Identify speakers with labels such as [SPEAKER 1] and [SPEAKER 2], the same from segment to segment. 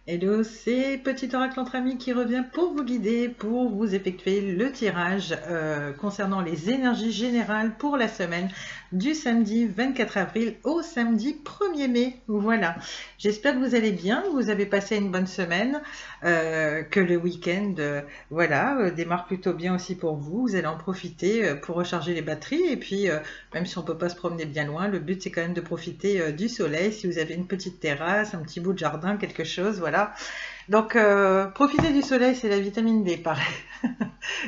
[SPEAKER 1] Hello, c'est Petit Oracle entre amis qui revient pour vous guider, pour vous effectuer le tirage concernant les énergies générales pour la semaine du samedi 24 avril au samedi 1er mai. Voilà, j'espère que vous allez bien, que vous avez passé une bonne semaine, que le week-end démarre plutôt bien aussi pour vous. Vous allez en profiter pour recharger les batteries et puis même si on ne peut pas se promener bien loin, le but c'est quand même de profiter du soleil. Si vous avez une petite terrasse, un petit bout de jardin, quelque chose, voilà. Donc profiter du soleil, c'est la vitamine D, pareil.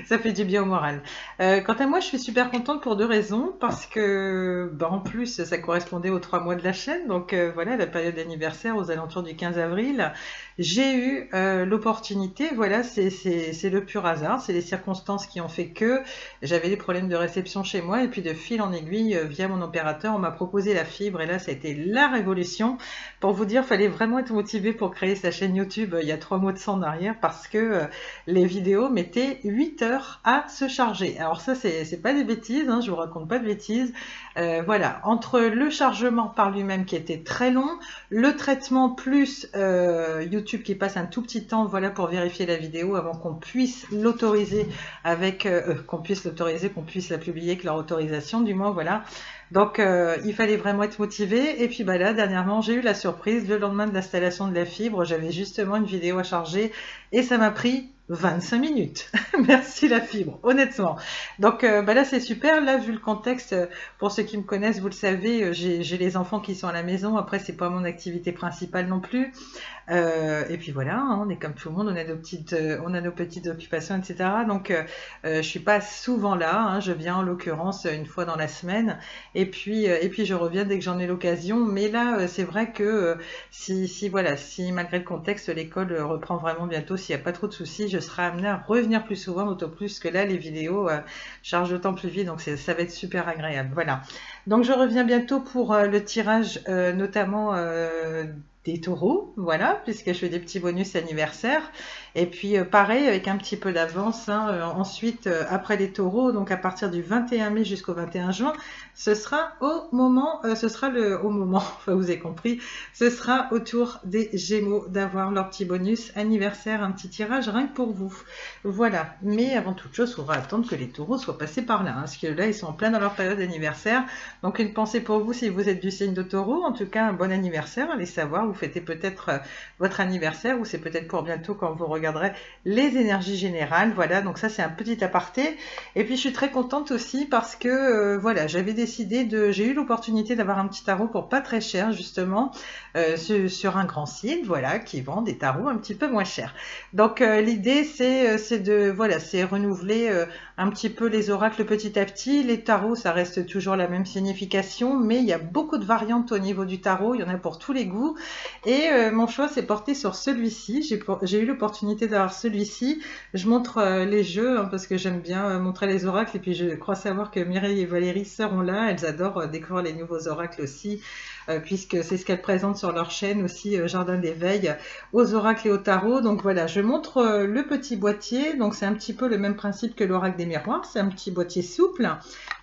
[SPEAKER 1] Ça fait du bien au moral. Quant à moi, je suis super contente pour deux raisons. Parce que, en plus, ça correspondait aux 3 mois de la chaîne. Donc voilà, la période d'anniversaire aux alentours du 15 avril. J'ai eu l'opportunité, voilà, c'est le pur hasard. C'est les circonstances qui ont fait que j'avais des problèmes de réception chez moi. Et puis de fil en aiguille, via mon opérateur, on m'a proposé la fibre. Et là, ça a été la révolution. Pour vous dire, il fallait vraiment être motivé pour créer sa chaîne YouTube il y a 3 mois de ça en arrière. Parce que les vidéos mettaient 8 heures à se charger. Alors ça, c'est pas des bêtises, hein, je vous raconte pas de bêtises. Voilà, entre le chargement par lui-même qui était très long, le traitement plus YouTube qui passe un tout petit temps, voilà, pour vérifier la vidéo avant qu'on puisse l'autoriser qu'on puisse la publier avec leur autorisation, du moins, voilà. Donc il fallait vraiment être motivé. Et puis là, dernièrement, j'ai eu la surprise. Le lendemain de l'installation de la fibre, j'avais justement une vidéo à charger et ça m'a pris 25 minutes. Merci la fibre, honnêtement. Donc là, c'est super. Là, vu le contexte, pour ceux qui me connaissent, vous le savez, j'ai les enfants qui sont à la maison. Après, c'est pas mon activité principale non plus. Et puis voilà, hein, on est comme tout le monde, on a nos petites occupations, etc. Donc, je suis pas souvent là. Hein, je viens en l'occurrence une fois dans la semaine, et puis je reviens dès que j'en ai l'occasion. Mais là, c'est vrai que si malgré le contexte, l'école reprend vraiment bientôt, s'il n'y a pas trop de soucis, je serai amenée à revenir plus souvent, d'autant plus que là, les vidéos chargent d'autant plus vite, donc ça va être super agréable. Voilà. Donc, je reviens bientôt pour le tirage, notamment des taureaux, voilà, puisque je fais des petits bonus anniversaires. Et puis pareil, avec un petit peu d'avance, hein, ensuite, après les taureaux, donc à partir du 21 mai jusqu'au 21 juin, ce sera au moment, enfin vous avez compris, ce sera au tour des Gémeaux d'avoir leur petit bonus anniversaire, un petit tirage rien que pour vous. Voilà, mais avant toute chose, il faudra attendre que les taureaux soient passés par là, hein, parce que là, ils sont en plein dans leur période d'anniversaire. Donc une pensée pour vous si vous êtes du signe de taureau, en tout cas un bon anniversaire, allez savoir, vous fêtez peut-être votre anniversaire ou c'est peut-être pour bientôt quand vous regarderez les énergies générales. Voilà, donc ça c'est un petit aparté. Et puis je suis très contente aussi parce que voilà, j'ai eu l'opportunité d'avoir un petit tarot pour pas très cher justement sur un grand site, voilà, qui vend des tarots un petit peu moins chers. Donc l'idée c'est renouveler un petit peu les oracles petit à petit. Les tarots, ça reste toujours la même signification, mais il y a beaucoup de variantes au niveau du tarot, il y en a pour tous les goûts. Et mon choix s'est porté sur celui-ci. J'ai eu l'opportunité d'avoir celui-ci. Je montre les jeux, hein, parce que j'aime bien montrer les oracles. Et puis je crois savoir que Mireille et Valérie seront là. Elles adorent découvrir les nouveaux oracles aussi, puisque c'est ce qu'elles présentent sur leur chaîne aussi, Jardin d'éveil, aux oracles et au tarot. Donc voilà, je montre le petit boîtier. Donc c'est un petit peu le même principe que l'oracle des miroirs. C'est un petit boîtier souple.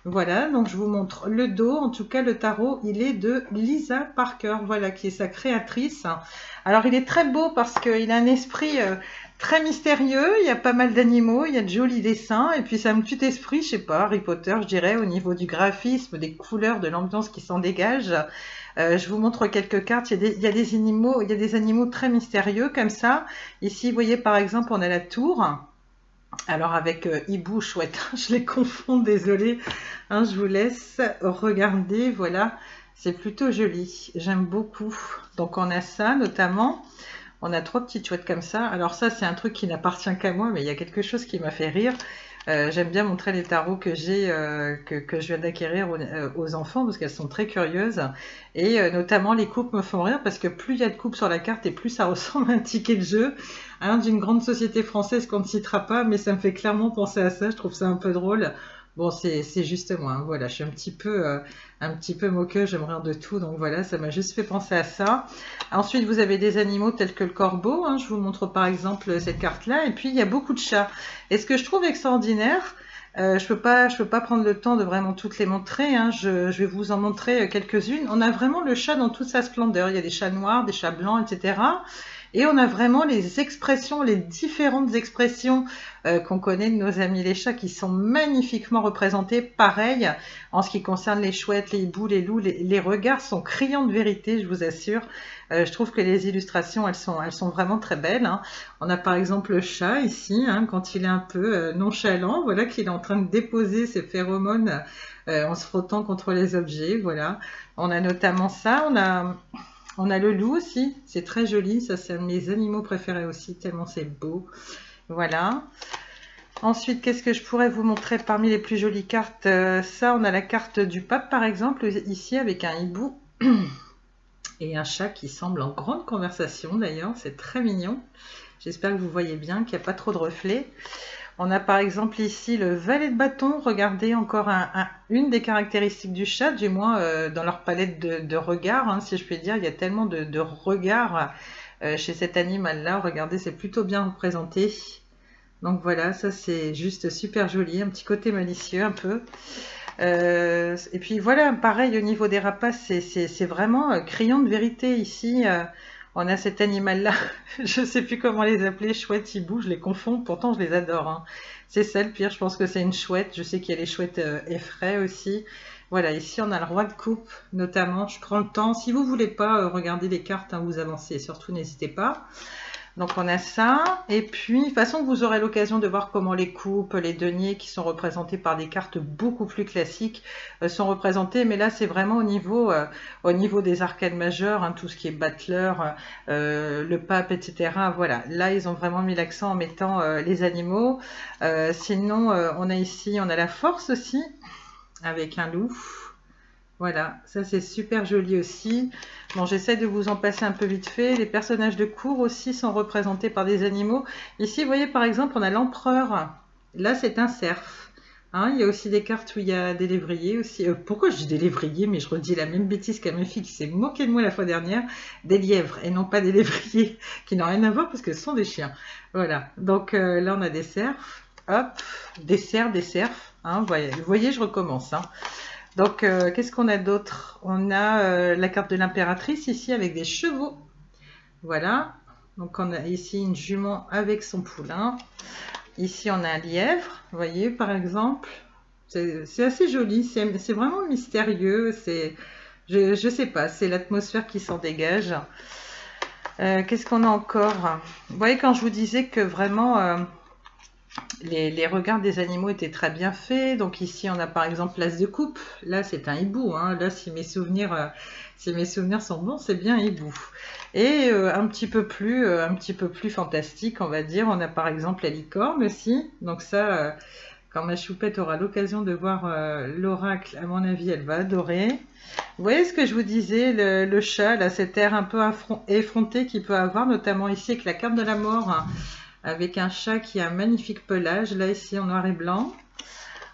[SPEAKER 1] Voilà, donc je vous montre le dos. En tout cas, le tarot, il est de Lisa Parker, voilà, qui est sa créatrice. Alors, il est très beau parce qu'il a un esprit très mystérieux. Il y a pas mal d'animaux, il y a de jolis dessins. Et puis, c'est un petit esprit, je sais pas, Harry Potter, je dirais, au niveau du graphisme, des couleurs, de l'ambiance qui s'en dégage. Je vous montre quelques cartes. Il y a des animaux très mystérieux comme ça. Ici, vous voyez, par exemple, on a la tour. Alors avec hibou, chouette, je les confonds, désolée. Hein, je vous laisse regarder, voilà, c'est plutôt joli, j'aime beaucoup. Donc on a ça notamment, on a 3 petites chouettes comme ça. Alors ça c'est un truc qui n'appartient qu'à moi, mais il y a quelque chose qui m'a fait rire. J'aime bien montrer les tarots que que je viens d'acquérir aux enfants parce qu'elles sont très curieuses. Et notamment les coupes me font rire parce que plus il y a de coupes sur la carte et plus ça ressemble à un ticket de jeu, hein, d'une grande société française qu'on ne citera pas, mais ça me fait clairement penser à ça, je trouve ça un peu drôle. Bon, c'est juste moi, hein, voilà, je suis un petit peu moqueuse, j'aime rien de tout, donc voilà, ça m'a juste fait penser à ça. Ensuite, vous avez des animaux tels que le corbeau, hein, je vous montre par exemple cette carte-là, et puis il y a beaucoup de chats. Et ce que je trouve extraordinaire, je peux pas prendre le temps de vraiment toutes les montrer, hein, je vais vous en montrer quelques-unes. On a vraiment le chat dans toute sa splendeur, il y a des chats noirs, des chats blancs, etc. Et on a vraiment les expressions, les différentes expressions qu'on connaît de nos amis les chats qui sont magnifiquement représentées. Pareil, en ce qui concerne les chouettes, les hiboux, les loups, les regards sont criants de vérité, je vous assure. Je trouve que les illustrations, elles sont vraiment très belles, hein. On a par exemple le chat ici, hein, quand il est un peu nonchalant, voilà qu'il est en train de déposer ses phéromones en se frottant contre les objets, voilà. On a notamment ça, on a le loup aussi, c'est très joli, ça c'est un de mes animaux préférés aussi, tellement c'est beau. Voilà. Ensuite, qu'est-ce que je pourrais vous montrer parmi les plus jolies cartes? Ça, on a la carte du pape par exemple, ici avec un hibou et un chat qui semble en grande conversation d'ailleurs, c'est très mignon. J'espère que vous voyez bien, qu'il n'y a pas trop de reflets. On a par exemple ici le valet de bâton. Regardez encore une des caractéristiques du chat, du moins dans leur palette de regards, hein, si je puis dire. Il y a tellement de regards chez cet animal-là. Regardez, c'est plutôt bien représenté. Donc voilà, ça c'est juste super joli, un petit côté malicieux un peu. Et puis voilà, pareil au niveau des rapaces, c'est vraiment criant de vérité ici. On a cet animal-là, je ne sais plus comment les appeler, chouette, hibou, je les confonds, pourtant je les adore, hein. C'est ça le pire, je pense que c'est une chouette, je sais qu'il y a les chouettes effraies aussi. Voilà, ici on a le roi de coupe notamment, je prends le temps, si vous voulez pas regarder les cartes, hein, vous avancez, surtout n'hésitez pas. Donc on a ça, et puis de toute façon vous aurez l'occasion de voir comment les coupes, les deniers qui sont représentés par des cartes beaucoup plus classiques sont représentés, mais là c'est vraiment au niveau des arcades majeures, hein, tout ce qui est battleur, le pape, etc. Voilà, là ils ont vraiment mis l'accent en mettant les animaux. Sinon on a ici, on a la force aussi, avec un loup. Voilà, ça c'est super joli aussi. Bon, j'essaie de vous en passer un peu vite fait. Les personnages de cour aussi sont représentés par des animaux. Ici, vous voyez par exemple, on a l'empereur. Là, c'est un cerf. Hein, il y a aussi des cartes où il y a des lévriers aussi. Pourquoi je dis des lévriers? Mais je redis la même bêtise qu'à ma fille qui s'est moquée de moi la fois dernière. Des lièvres et non pas des lévriers qui n'ont rien à voir parce que ce sont des chiens. Voilà, donc là on a des cerfs. Hop, des cerfs. Hein, vous voyez, je recommence. Hein. Donc, qu'est-ce qu'on a d'autre? On a la carte de l'impératrice ici avec des chevaux. Voilà. Donc, on a ici une jument avec son poulain. Ici, on a un lièvre. Vous voyez, par exemple. C'est assez joli. C'est vraiment mystérieux. Je sais pas, c'est l'atmosphère qui s'en dégage. Qu'est-ce qu'on a encore? Vous voyez, quand je vous disais que vraiment... les regards des animaux étaient très bien faits. Donc ici, on a par exemple l'as de coupe. Là, c'est un hibou. Hein. Là, si mes souvenirs sont bons, c'est bien un hibou. Et un petit peu plus fantastique, on va dire. On a par exemple la licorne aussi. Donc ça, quand ma choupette aura l'occasion de voir l'oracle, à mon avis, elle va adorer. Vous voyez ce que je vous disais, le chat, là, cet air un peu effronté qu'il peut avoir, notamment ici avec la carte de la mort. Hein, avec un chat qui a un magnifique pelage, là ici en noir et blanc.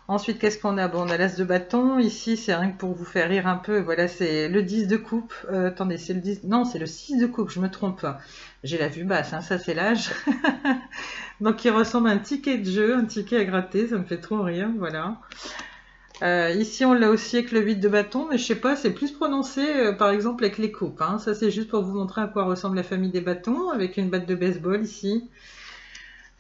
[SPEAKER 1] Ensuite, qu'est-ce qu'on a? Bon, on a l'as de bâton, ici c'est rien que pour vous faire rire un peu, voilà, c'est le 10 de coupe. Attendez, c'est le 10, non, c'est le 6 de coupe, je me trompe. J'ai la vue basse, hein, ça c'est l'âge. Donc il ressemble à un ticket de jeu, un ticket à gratter, ça me fait trop rire, voilà. Ici on l'a aussi avec le 8 de bâton, mais je sais pas, c'est plus prononcé par exemple avec les coupes. Hein. Ça c'est juste pour vous montrer à quoi ressemble la famille des bâtons, avec une batte de baseball ici.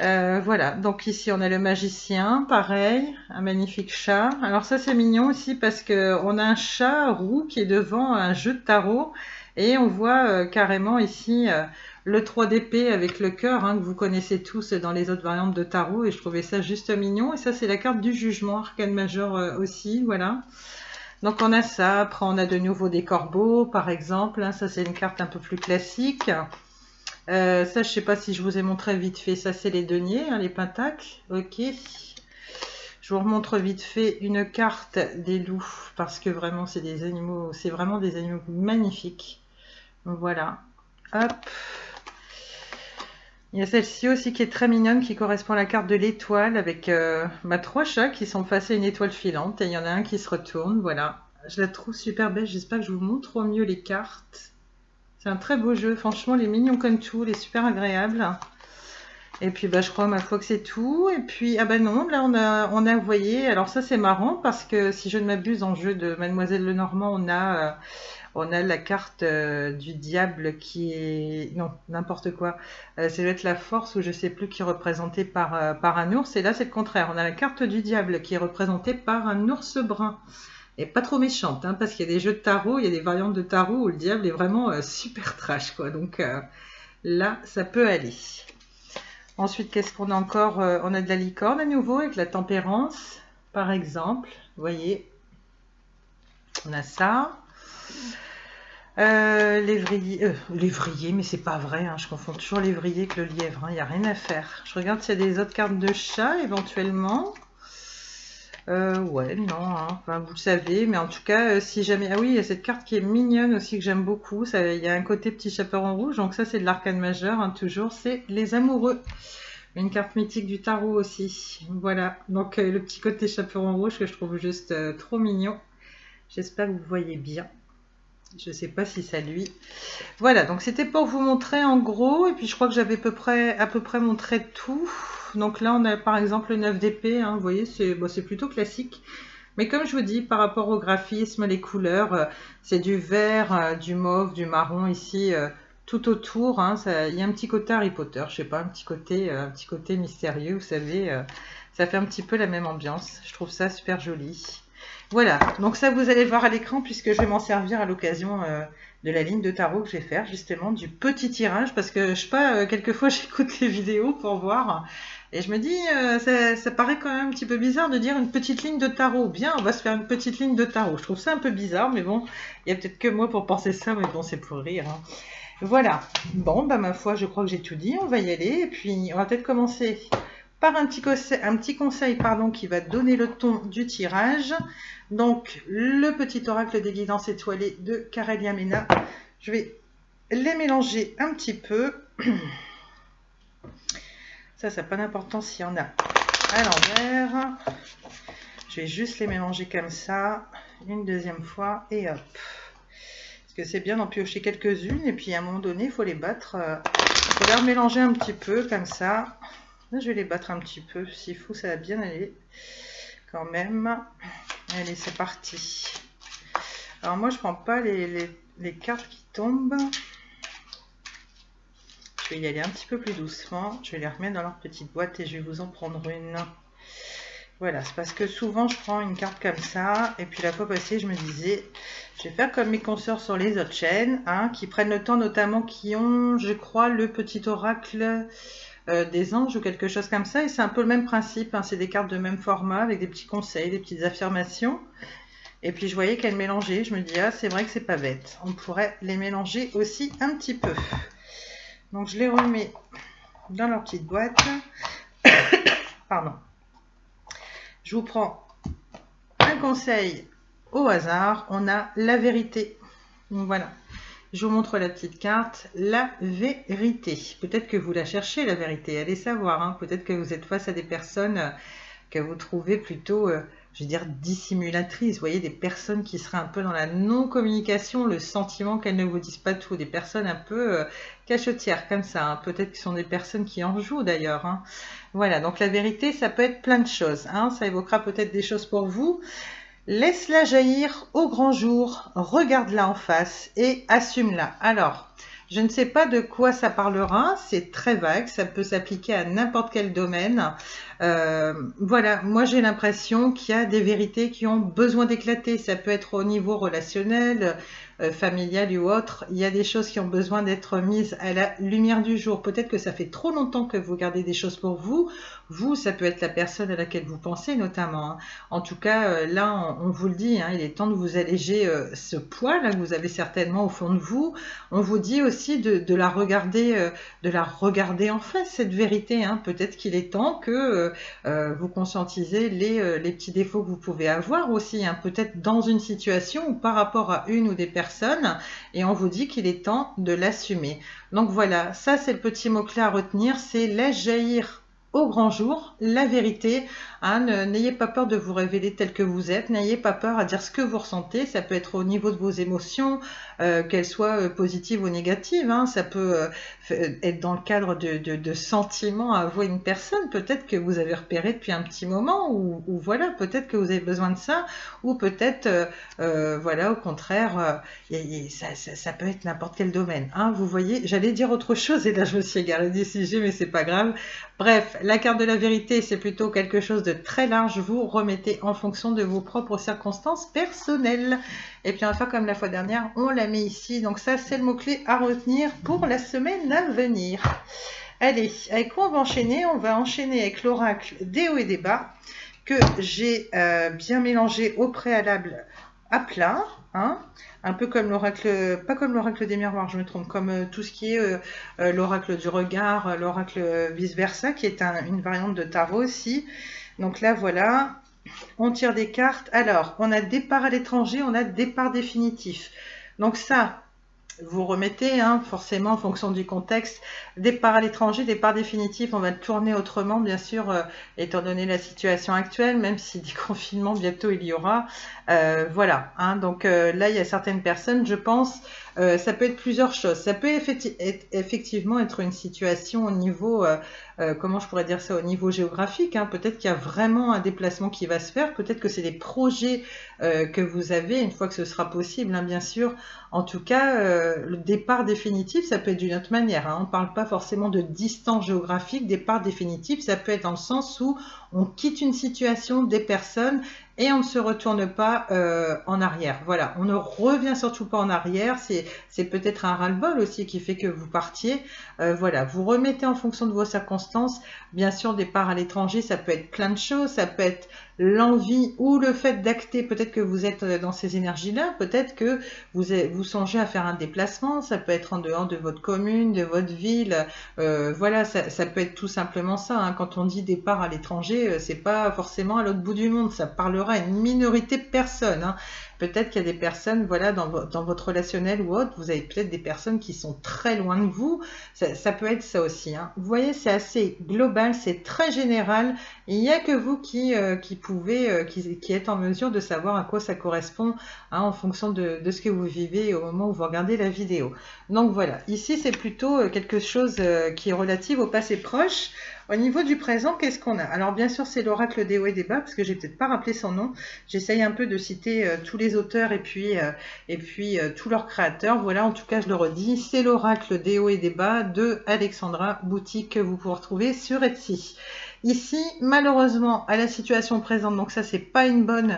[SPEAKER 1] Voilà, donc ici on a le magicien, pareil, un magnifique chat. Alors ça c'est mignon aussi parce que on a un chat roux qui est devant un jeu de tarot et on voit carrément ici le 3 d'épée avec le cœur, hein, que vous connaissez tous dans les autres variantes de tarot, et je trouvais ça juste mignon. Et ça c'est la carte du jugement, arcane majeur aussi, voilà. Donc on a ça, après on a de nouveau des corbeaux par exemple, hein, ça c'est une carte un peu plus classique. Ça, je sais pas si je vous ai montré vite fait. Ça, c'est les deniers, hein, les pentacles. Ok. Je vous remontre vite fait une carte des loups parce que vraiment, c'est des animaux. C'est vraiment des animaux magnifiques. Voilà. Hop. Il y a celle-ci aussi qui est très mignonne, qui correspond à la carte de l'étoile avec 3 chats qui sont face à une étoile filante et il y en a un qui se retourne. Voilà. Je la trouve super belle. J'espère que je vous montre au mieux les cartes. C'est un très beau jeu, franchement, il est mignon comme tout, il est super agréable. Et puis, bah, je crois, ma foi, que c'est tout. Et puis, ah bah non, là, on a, vous voyez, alors ça, c'est marrant, parce que si je ne m'abuse, en jeu de Mademoiselle Lenormand, On a la carte du diable qui est... Non, n'importe quoi. Ça doit être la force ou je sais plus qui est représentée par un ours. Et là, c'est le contraire. On a la carte du diable qui est représentée par un ours brun. Et pas trop méchante, hein, parce qu'il y a des jeux de tarot, il y a des variantes de tarot où le diable est vraiment super trash, quoi. Donc là, ça peut aller. Ensuite, qu'est-ce qu'on a encore? On a de la licorne à nouveau avec la tempérance, par exemple. Vous voyez, on a ça. Lévrier, mais c'est pas vrai, hein, je confonds toujours lévrier avec le lièvre, il n'y a rien à faire. Je regarde s'il y a des autres cartes de chat éventuellement. Ouais, non, hein, enfin, vous le savez, mais en tout cas, si jamais... Ah oui, il y a cette carte qui est mignonne aussi que j'aime beaucoup. Ça, il y a un côté petit chaperon rouge, donc ça c'est de l'arcane majeur, hein, toujours, c'est les amoureux. Une carte mythique du tarot aussi. Voilà, donc le petit côté chaperon rouge que je trouve juste trop mignon. J'espère que vous voyez bien. Je ne sais pas si ça lui. Voilà, donc c'était pour vous montrer en gros, et puis je crois que j'avais à peu près montré tout. Donc là, on a par exemple le 9 d'épée, hein, vous voyez, c'est bon, plutôt classique. Mais comme je vous dis, par rapport au graphisme, les couleurs, c'est du vert, du mauve, du marron ici, tout autour. Hein, il y a un petit côté Harry Potter, je sais pas, un petit côté mystérieux, vous savez. Ça fait un petit peu la même ambiance. Je trouve ça super joli. Voilà, donc ça vous allez le voir à l'écran puisque je vais m'en servir à l'occasion de la ligne de tarot que je vais faire, justement, du petit tirage. Parce que, je sais pas, quelquefois j'écoute les vidéos pour voir... Et je me dis, ça paraît quand même un petit peu bizarre de dire une petite ligne de tarot. Bien, on va se faire une petite ligne de tarot. Je trouve ça un peu bizarre, mais bon, il y a peut-être que moi pour penser ça, mais bon, c'est pour rire. Hein. Voilà. Bon, bah ma foi, je crois que j'ai tout dit. On va y aller. Et puis, on va peut-être commencer par un petit conseil pardon, qui va donner le ton du tirage. Donc, le petit oracle des guidances étoilées de Carélia Mena. Je vais les mélanger un petit peu. Ça n'a pas d'importance s'il y en a à l'envers. Je vais juste les mélanger comme ça, une deuxième fois, et hop. Parce que c'est bien d'en piocher quelques-unes, et puis à un moment donné, il faut les battre. Il faut les remélanger un petit peu, comme ça. Là, je vais les battre un petit peu. S'il faut, ça va bien aller quand même. Allez, c'est parti. Alors moi, je ne prends pas les cartes qui tombent. Je vais y aller un petit peu plus doucement. Je vais les remettre dans leur petite boîte et je vais vous en prendre une. Voilà, c'est parce que souvent je prends une carte comme ça. Et puis la fois passée, je me disais, je vais faire comme mes consoeurs sur les autres chaînes, hein, qui prennent le temps, notamment qui ont, je crois, le petit oracle des anges ou quelque chose comme ça. Et c'est un peu le même principe, hein, c'est des cartes de même format avec des petits conseils, des petites affirmations. Et puis je voyais qu'elles mélangeaient. Je me dis, ah, c'est vrai que c'est pas bête. On pourrait les mélanger aussi un petit peu. Donc je les remets dans leur petite boîte. Pardon. Je vous prends un conseil au hasard. On a la vérité. Donc voilà. Je vous montre la petite carte. La vérité. Peut-être que vous la cherchez, la vérité. Allez savoir. Hein. Peut-être que vous êtes face à des personnes que vous trouvez plutôt... je veux dire dissimulatrices, vous voyez, des personnes qui seraient un peu dans la non-communication, le sentiment qu'elles ne vous disent pas tout, des personnes un peu cachetières comme ça, hein. Peut-être que ce sont des personnes qui en jouent d'ailleurs. Hein. Voilà, donc la vérité, ça peut être plein de choses, hein. Ça évoquera peut-être des choses pour vous. Laisse-la jaillir au grand jour, regarde-la en face et assume-la. Alors, je ne sais pas de quoi ça parlera, c'est très vague, ça peut s'appliquer à n'importe quel domaine. Voilà, moi j'ai l'impression qu'il y a des vérités qui ont besoin d'éclater. Ça peut être au niveau relationnel, familial ou autre. Il y a des choses qui ont besoin d'être mises à la lumière du jour. Peut-être que ça fait trop longtemps que vous gardez des choses pour vous. Vous, ça peut être la personne à laquelle vous pensez notamment. Hein. En tout cas, là, on vous le dit, hein, il est temps de vous alléger ce poids là que vous avez certainement au fond de vous. On vous dit aussi de la regarder en face, cette vérité. Hein. Peut-être qu'il est temps que vous conscientisez les petits défauts que vous pouvez avoir aussi. Hein. Peut-être dans une situation ou par rapport à une ou des personnes, et on vous dit qu'il est temps de l'assumer. Donc voilà, ça c'est le petit mot-clé à retenir, c'est laisse jaillir au grand jour, la vérité. Hein, n'ayez pas peur de vous révéler tel que vous êtes, n'ayez pas peur à dire ce que vous ressentez. Ça peut être au niveau de vos émotions, qu'elles soient positives ou négatives. Hein. Ça peut être dans le cadre de sentiments à avouer une personne, peut-être que vous avez repéré depuis un petit moment, ou voilà, peut-être que vous avez besoin de ça, ou peut-être, voilà, au contraire, ça peut être n'importe quel domaine. Hein. Vous voyez, j'allais dire autre chose, et là je me suis égarée du sujet, mais c'est pas grave. Bref, la carte de la vérité, c'est plutôt quelque chose de très large. Vous remettez en fonction de vos propres circonstances personnelles. Et puis on va faire comme la fois dernière, on la met ici. Donc ça, c'est le mot-clé à retenir pour la semaine à venir. Allez, avec quoi on va enchaîner? On va enchaîner avec l'oracle des hauts et des bas, que j'ai bien mélangé au préalable à plat. Hein, un peu comme l'oracle, pas comme l'oracle des miroirs, je me trompe, comme tout ce qui est l'oracle du regard, l'oracle vice-versa, qui est une variante de tarot aussi. Donc là, voilà, on tire des cartes. Alors, on a départ à l'étranger, on a départ définitif. Donc ça, vous remettez, hein, forcément en fonction du contexte, départ à l'étranger, départ définitif, on va le tourner autrement, bien sûr, étant donné la situation actuelle, même si des confinements bientôt il y aura. Voilà, hein, donc là il y a certaines personnes, je pense, ça peut être plusieurs choses. Ça peut effectivement être une situation au niveau, comment je pourrais dire ça, au niveau géographique. Hein. Peut-être qu'il y a vraiment un déplacement qui va se faire, peut-être que c'est des projets que vous avez, une fois que ce sera possible, hein, bien sûr. En tout cas, le départ définitif, ça peut être d'une autre manière. Hein. On ne parle pas forcément de distance géographique. Départ définitif, ça peut être dans le sens où on quitte une situation, des personnes, et on ne se retourne pas en arrière. Voilà, on ne revient surtout pas en arrière. C'est peut-être un ras-le-bol aussi qui fait que vous partiez. Voilà, vous remettez en fonction de vos circonstances. Bien sûr, départ à l'étranger, ça peut être plein de choses. Ça peut être l'envie ou le fait d'acter. Peut-être que vous êtes dans ces énergies-là. Peut-être que vous songez à faire un déplacement. Ça peut être en dehors de votre commune, de votre ville. Voilà, ça peut être tout simplement ça. Hein. Quand on dit départ à l'étranger, c'est pas forcément à l'autre bout du monde. Ça parlera à une minorité de personnes. Hein. Peut-être qu'il y a des personnes, voilà, dans votre relationnel ou autre, vous avez peut-être des personnes qui sont très loin de vous. Ça peut être ça aussi. Hein. Vous voyez, c'est assez global, c'est très général. Il n'y a que vous qui pouvez, qui êtes en mesure de savoir à quoi ça correspond, hein, en fonction de ce que vous vivez au moment où vous regardez la vidéo. Donc voilà, ici c'est plutôt quelque chose qui est relatif au passé proche. Au niveau du présent, qu'est-ce qu'on a? Alors bien sûr, c'est l'oracle des hauts et des bas, parce que j'ai peut-être pas rappelé son nom. J'essaye un peu de citer tous les auteurs et puis tous leurs créateurs. Voilà, en tout cas, je le redis, c'est l'oracle des hauts et des bas de Alexandra Boutique que vous pouvez retrouver sur Etsy. Ici, malheureusement, à la situation présente, donc ça c'est pas une bonne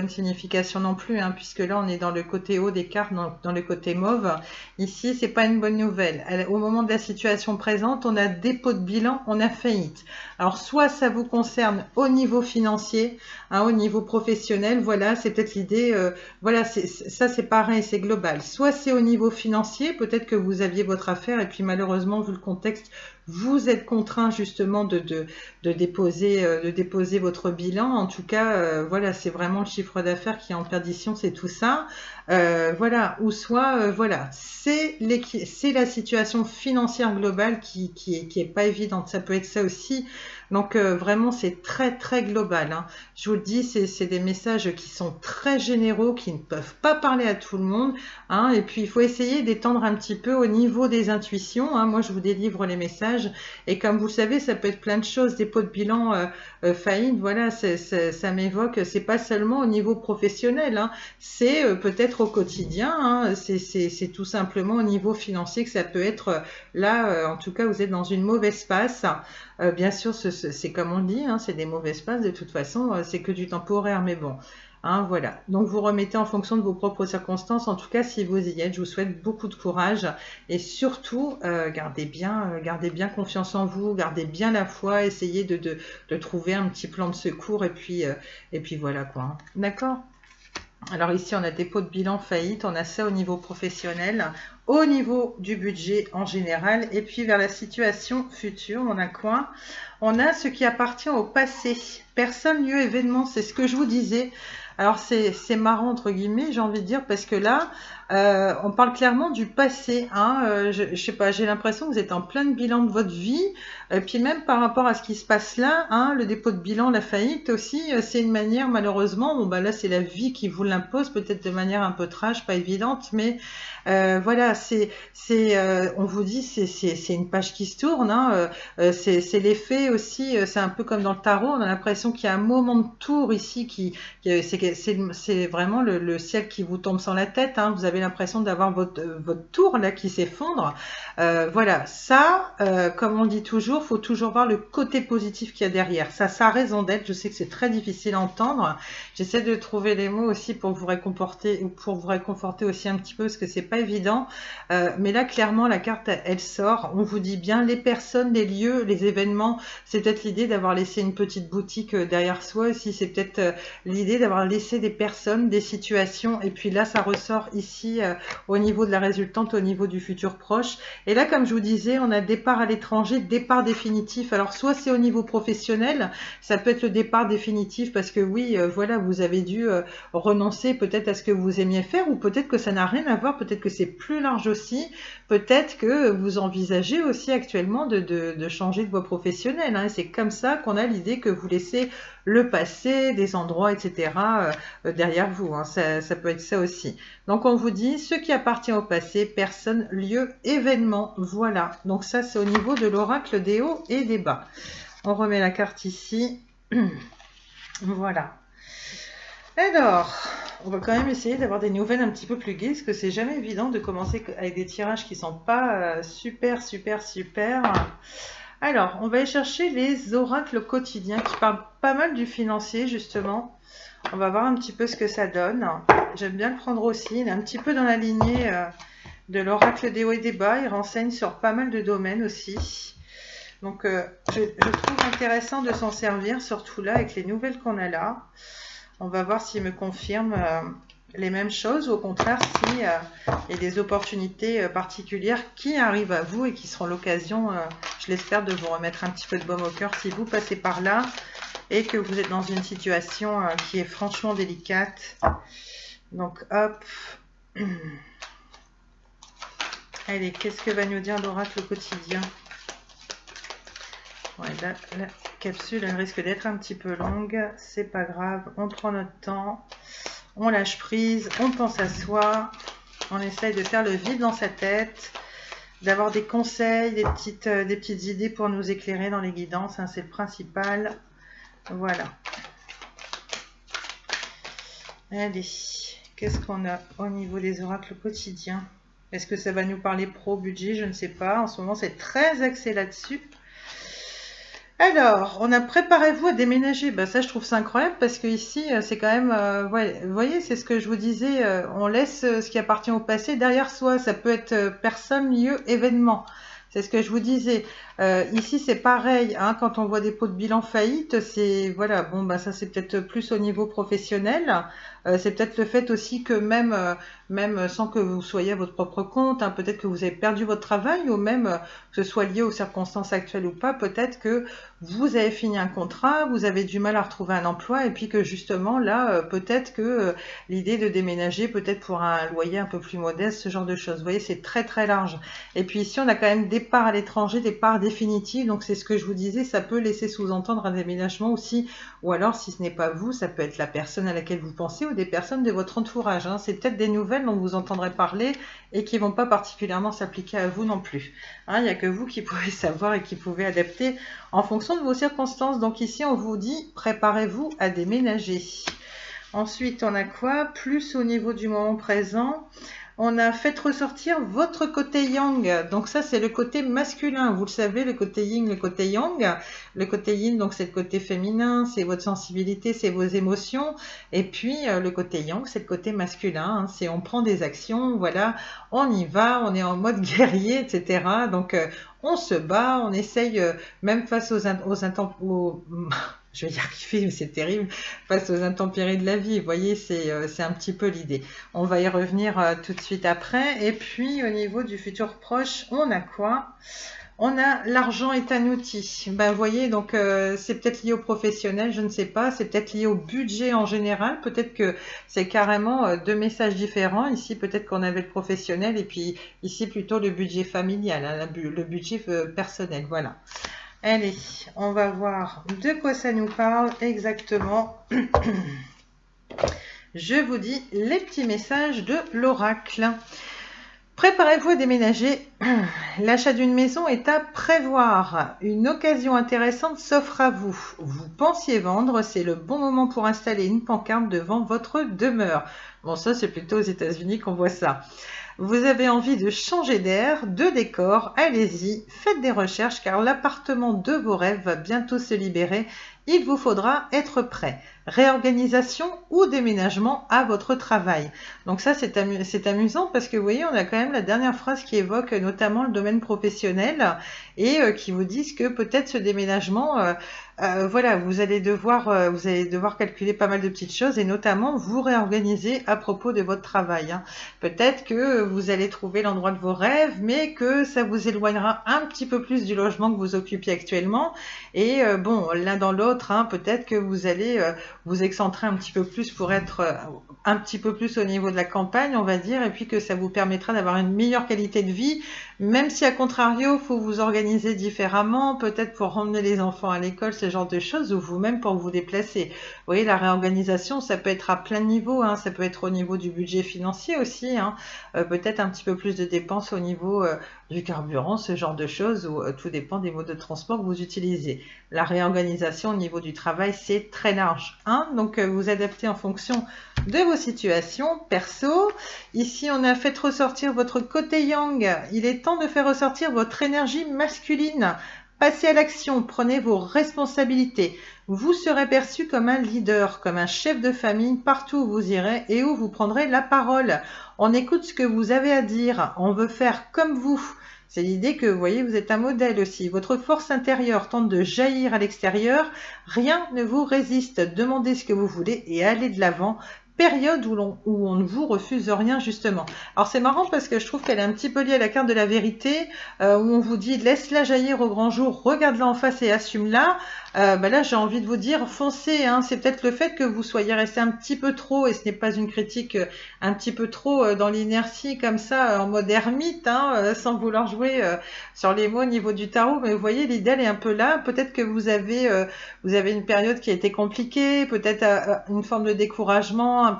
[SPEAKER 1] signification non plus, hein, puisque là on est dans le côté haut des cartes, dans le côté mauve. Ici, c'est pas une bonne nouvelle. Au moment de la situation présente, on a dépôt de bilan, on a faillite. Alors soit ça vous concerne au niveau financier, hein, au niveau professionnel, voilà, c'est peut-être l'idée, voilà, ça c'est pareil, c'est global. Soit c'est au niveau financier, peut-être que vous aviez votre affaire et puis malheureusement, vu le contexte, vous êtes contraint justement de déposer votre bilan. En tout cas, voilà, c'est vraiment le chiffre d'affaires qui est en perdition, c'est tout ça. Voilà, ou soit, voilà, c'est la situation financière globale qui est pas évidente. Ça peut être ça aussi. Donc vraiment, c'est très très global. Hein. Je vous le dis, c'est des messages qui sont très généraux, qui ne peuvent pas parler à tout le monde. Hein. Et puis, il faut essayer d'étendre un petit peu au niveau des intuitions. Hein. Moi, je vous délivre les messages. Et comme vous le savez, ça peut être plein de choses. Dépôt de bilan, faillite, voilà, ça m'évoque. C'est pas seulement au niveau professionnel. Hein. C'est peut-être au quotidien. Hein. C'est tout simplement au niveau financier que ça peut être. Là, en tout cas, vous êtes dans une mauvaise passe. Bien sûr, c'est comme on dit, hein, c'est des mauvaises passes. De toute façon, c'est que du temporaire. Mais bon. Hein, voilà, donc vous remettez en fonction de vos propres circonstances. En tout cas, si vous y êtes, je vous souhaite beaucoup de courage et surtout, gardez bien confiance en vous, gardez bien la foi, essayez de trouver un petit plan de secours et puis voilà quoi. Hein. D'accord? Alors ici, on a dépôt de bilan, faillite, on a ça au niveau professionnel, au niveau du budget en général, et puis vers la situation future, on a quoi? On a ce qui appartient au passé personne, lieu, événement, c'est ce que je vous disais. Alors c'est marrant entre guillemets, j'ai envie de dire, parce que là, on parle clairement du passé. Hein, je sais pas, j'ai l'impression que vous êtes en plein bilan de votre vie. Et puis même par rapport à ce qui se passe là, hein, le dépôt de bilan, la faillite aussi, c'est une manière malheureusement, bon bah là c'est la vie qui vous l'impose, peut-être de manière un peu trash, pas évidente, mais voilà, on vous dit, c'est une page qui se tourne. Hein, c'est l'effet aussi, c'est un peu comme dans le tarot, on a l'impression qu'il y a un moment de tour ici c'est vraiment le ciel qui vous tombe sur la tête. Hein, vous avez l'impression d'avoir votre tour là qui s'effondre. Voilà, ça, comme on dit toujours, faut toujours voir le côté positif qu'il y a derrière. Ça a raison d'être. Je sais que c'est très difficile à entendre. J'essaie de trouver les mots aussi pour vous réconforter aussi un petit peu parce que c'est pas évident. Mais là, clairement, la carte, elle sort. On vous dit bien les personnes, les lieux, les événements. C'est peut-être l'idée d'avoir laissé une petite boutique derrière soi. Aussi, c'est peut-être l'idée d'avoir laissé des personnes, des situations. Et puis là, ça ressort ici au niveau de la résultante, au niveau du futur proche. Et là, comme je vous disais, on a départ à l'étranger, départ définitif. Alors, soit c'est au niveau professionnel, ça peut être le départ définitif parce que oui, voilà, vous avez dû renoncer peut-être à ce que vous aimiez faire ou peut-être que ça n'a rien à voir, peut-être que c'est plus large aussi, peut-être que vous envisagez aussi actuellement de changer de voie professionnelle. Hein, et c'est comme ça qu'on a l'idée que vous laissez le passé, des endroits, etc. Derrière vous. Hein, ça peut être ça aussi. Donc on vous dit ce qui appartient au passé, personne, lieu, événement. Voilà. Donc ça c'est au niveau de l'oracle des hauts et des bas. On remet la carte ici. Voilà. Alors, on va quand même essayer d'avoir des nouvelles un petit peu plus gaies, parce que c'est jamais évident de commencer avec des tirages qui sont pas super. Alors, on va aller chercher les oracles quotidiens qui parlent pas mal du financier, justement. On va voir un petit peu ce que ça donne. J'aime bien le prendre aussi. Il est un petit peu dans la lignée de l'oracle des hauts et des bas. Il renseigne sur pas mal de domaines aussi. Donc, je trouve intéressant de s'en servir, surtout là, avec les nouvelles qu'on a là. On va voir s'il me confirme les mêmes choses ou au contraire s'il y a des opportunités particulières qui arrivent à vous et qui seront l'occasion, je l'espère, de vous remettre un petit peu de baume au cœur si vous passez par là et que vous êtes dans une situation qui est franchement délicate. Donc hop. Allez, qu'est-ce que va nous dire l'oracle quotidien? Ouais, la capsule, elle risque d'être un petit peu longue. C'est pas grave, on prend notre temps, on lâche prise, on pense à soi, on essaye de faire le vide dans sa tête, d'avoir des conseils, des petites idées pour nous éclairer dans les guidances, hein, c'est le principal. Voilà. Allez, qu'est-ce qu'on a au niveau des oracles quotidiens? Est-ce que ça va nous parler pro, budget? Je ne sais pas. En ce moment, c'est très axé là-dessus. Alors, on a préparez-vous à déménager. Ben, ça, je trouve ça incroyable parce que ici, c'est quand même, ouais, vous voyez, c'est ce que je vous disais, on laisse ce qui appartient au passé derrière soi. Ça peut être personne, lieu, événement. C'est ce que je vous disais. Ici, c'est pareil. Hein, quand on voit des pots de bilan faillite, c'est voilà. Bon, bah ça, c'est peut-être plus au niveau professionnel. C'est peut-être le fait aussi que même sans que vous soyez à votre propre compte, hein, peut-être que vous avez perdu votre travail ou même que ce soit lié aux circonstances actuelles ou pas, peut-être que vous avez fini un contrat, vous avez du mal à retrouver un emploi et puis que justement là, peut-être que l'idée de déménager, peut-être pour un loyer un peu plus modeste, ce genre de choses. Vous voyez, c'est très très large. Et puis ici, on a quand même départ à l'étranger, départ définitif. Donc c'est ce que je vous disais, ça peut laisser sous-entendre un déménagement aussi. Ou alors, si ce n'est pas vous, ça peut être la personne à laquelle vous pensez ou des personnes de votre entourage. Hein. C'est peut-être des nouvelles dont vous entendrez parler et qui ne vont pas particulièrement s'appliquer à vous non plus. Hein, il n'y a que vous qui pouvez savoir et qui pouvez adapter en fonction de vos circonstances. Donc ici, on vous dit, préparez-vous à déménager. Ensuite, on a quoi? Plus au niveau du moment présent. On a fait ressortir votre côté yang. Donc ça, c'est le côté masculin. Vous le savez, le côté yin, le côté yang. Le côté yin, donc c'est le côté féminin, c'est votre sensibilité, c'est vos émotions. Et puis, le côté yang, c'est le côté masculin. Hein. C'est on prend des actions, voilà, on y va, on est en mode guerrier, etc. Donc, on se bat, on essaye, même face aux je vais y arriver, mais c'est terrible, face aux intempéries de la vie. Vous voyez, c'est un petit peu l'idée. On va y revenir tout de suite après. Et puis, au niveau du futur proche, on a quoi? On a l'argent est un outil. Ben, vous voyez, donc c'est peut-être lié au professionnel, je ne sais pas. C'est peut-être lié au budget en général. Peut-être que c'est carrément deux messages différents. Ici, peut-être qu'on avait le professionnel et puis ici plutôt le budget familial, hein, le budget personnel. Voilà. Allez, on va voir de quoi ça nous parle exactement. Je vous dis les petits messages de l'oracle. Préparez-vous à déménager. L'achat d'une maison est à prévoir. Une occasion intéressante s'offre à vous. Vous pensiez vendre, c'est le bon moment pour installer une pancarte devant votre demeure. Bon, ça, c'est plutôt aux États-Unis qu'on voit ça. Vous avez envie de changer d'air, de décor, allez-y, faites des recherches car l'appartement de vos rêves va bientôt se libérer. Il vous faudra être prêt. Réorganisation ou déménagement à votre travail. Donc ça, c'est amusant parce que vous voyez, on a quand même la dernière phrase qui évoque notamment le domaine professionnel et qui vous disent que peut-être ce déménagement, voilà, vous allez devoir calculer pas mal de petites choses et notamment vous réorganiser à propos de votre travail. Hein. Peut-être que vous allez trouver l'endroit de vos rêves, mais que ça vous éloignera un petit peu plus du logement que vous occupiez actuellement. Et bon, l'un dans l'autre, hein, peut-être que vous allez vous excentrer un petit peu plus pour être un petit peu plus au niveau de la campagne, on va dire, et puis que ça vous permettra d'avoir une meilleure qualité de vie, même si à contrario, il faut vous organiser différemment, peut-être pour emmener les enfants à l'école, ce genre de choses, ou vous-même pour vous déplacer. Vous voyez, la réorganisation, ça peut être à plein niveau, hein, ça peut être au niveau du budget financier aussi, hein, peut-être un petit peu plus de dépenses au niveau du carburant, ce genre de choses, où tout dépend des modes de transport que vous utilisez. La réorganisation au niveau du travail, c'est très large. Hein, donc, vous adaptez en fonction de vos situations perso. Ici, on a fait ressortir votre côté yang. Il est temps de faire ressortir votre énergie masculine. Passez à l'action, prenez vos responsabilités. Vous serez perçu comme un leader, comme un chef de famille partout où vous irez et où vous prendrez la parole. On écoute ce que vous avez à dire, on veut faire comme vous. C'est l'idée que, vous voyez, vous êtes un modèle aussi. Votre force intérieure tente de jaillir à l'extérieur. Rien ne vous résiste. Demandez ce que vous voulez et allez de l'avant. Période où on ne vous refuse rien, justement. Alors, c'est marrant parce que je trouve qu'elle est un petit peu liée à la carte de la vérité, où on vous dit « laisse-la jaillir au grand jour, regarde-la en face et assume-la ». Là, j'ai envie de vous dire, foncez, hein. C'est peut-être le fait que vous soyez resté un petit peu trop, et ce n'est pas une critique, un petit peu trop dans l'inertie comme ça, en mode ermite, hein, sans vouloir jouer sur les mots au niveau du tarot. Mais vous voyez, l'idée elle est un peu là. Peut-être que vous avez une période qui a été compliquée, peut-être une forme de découragement,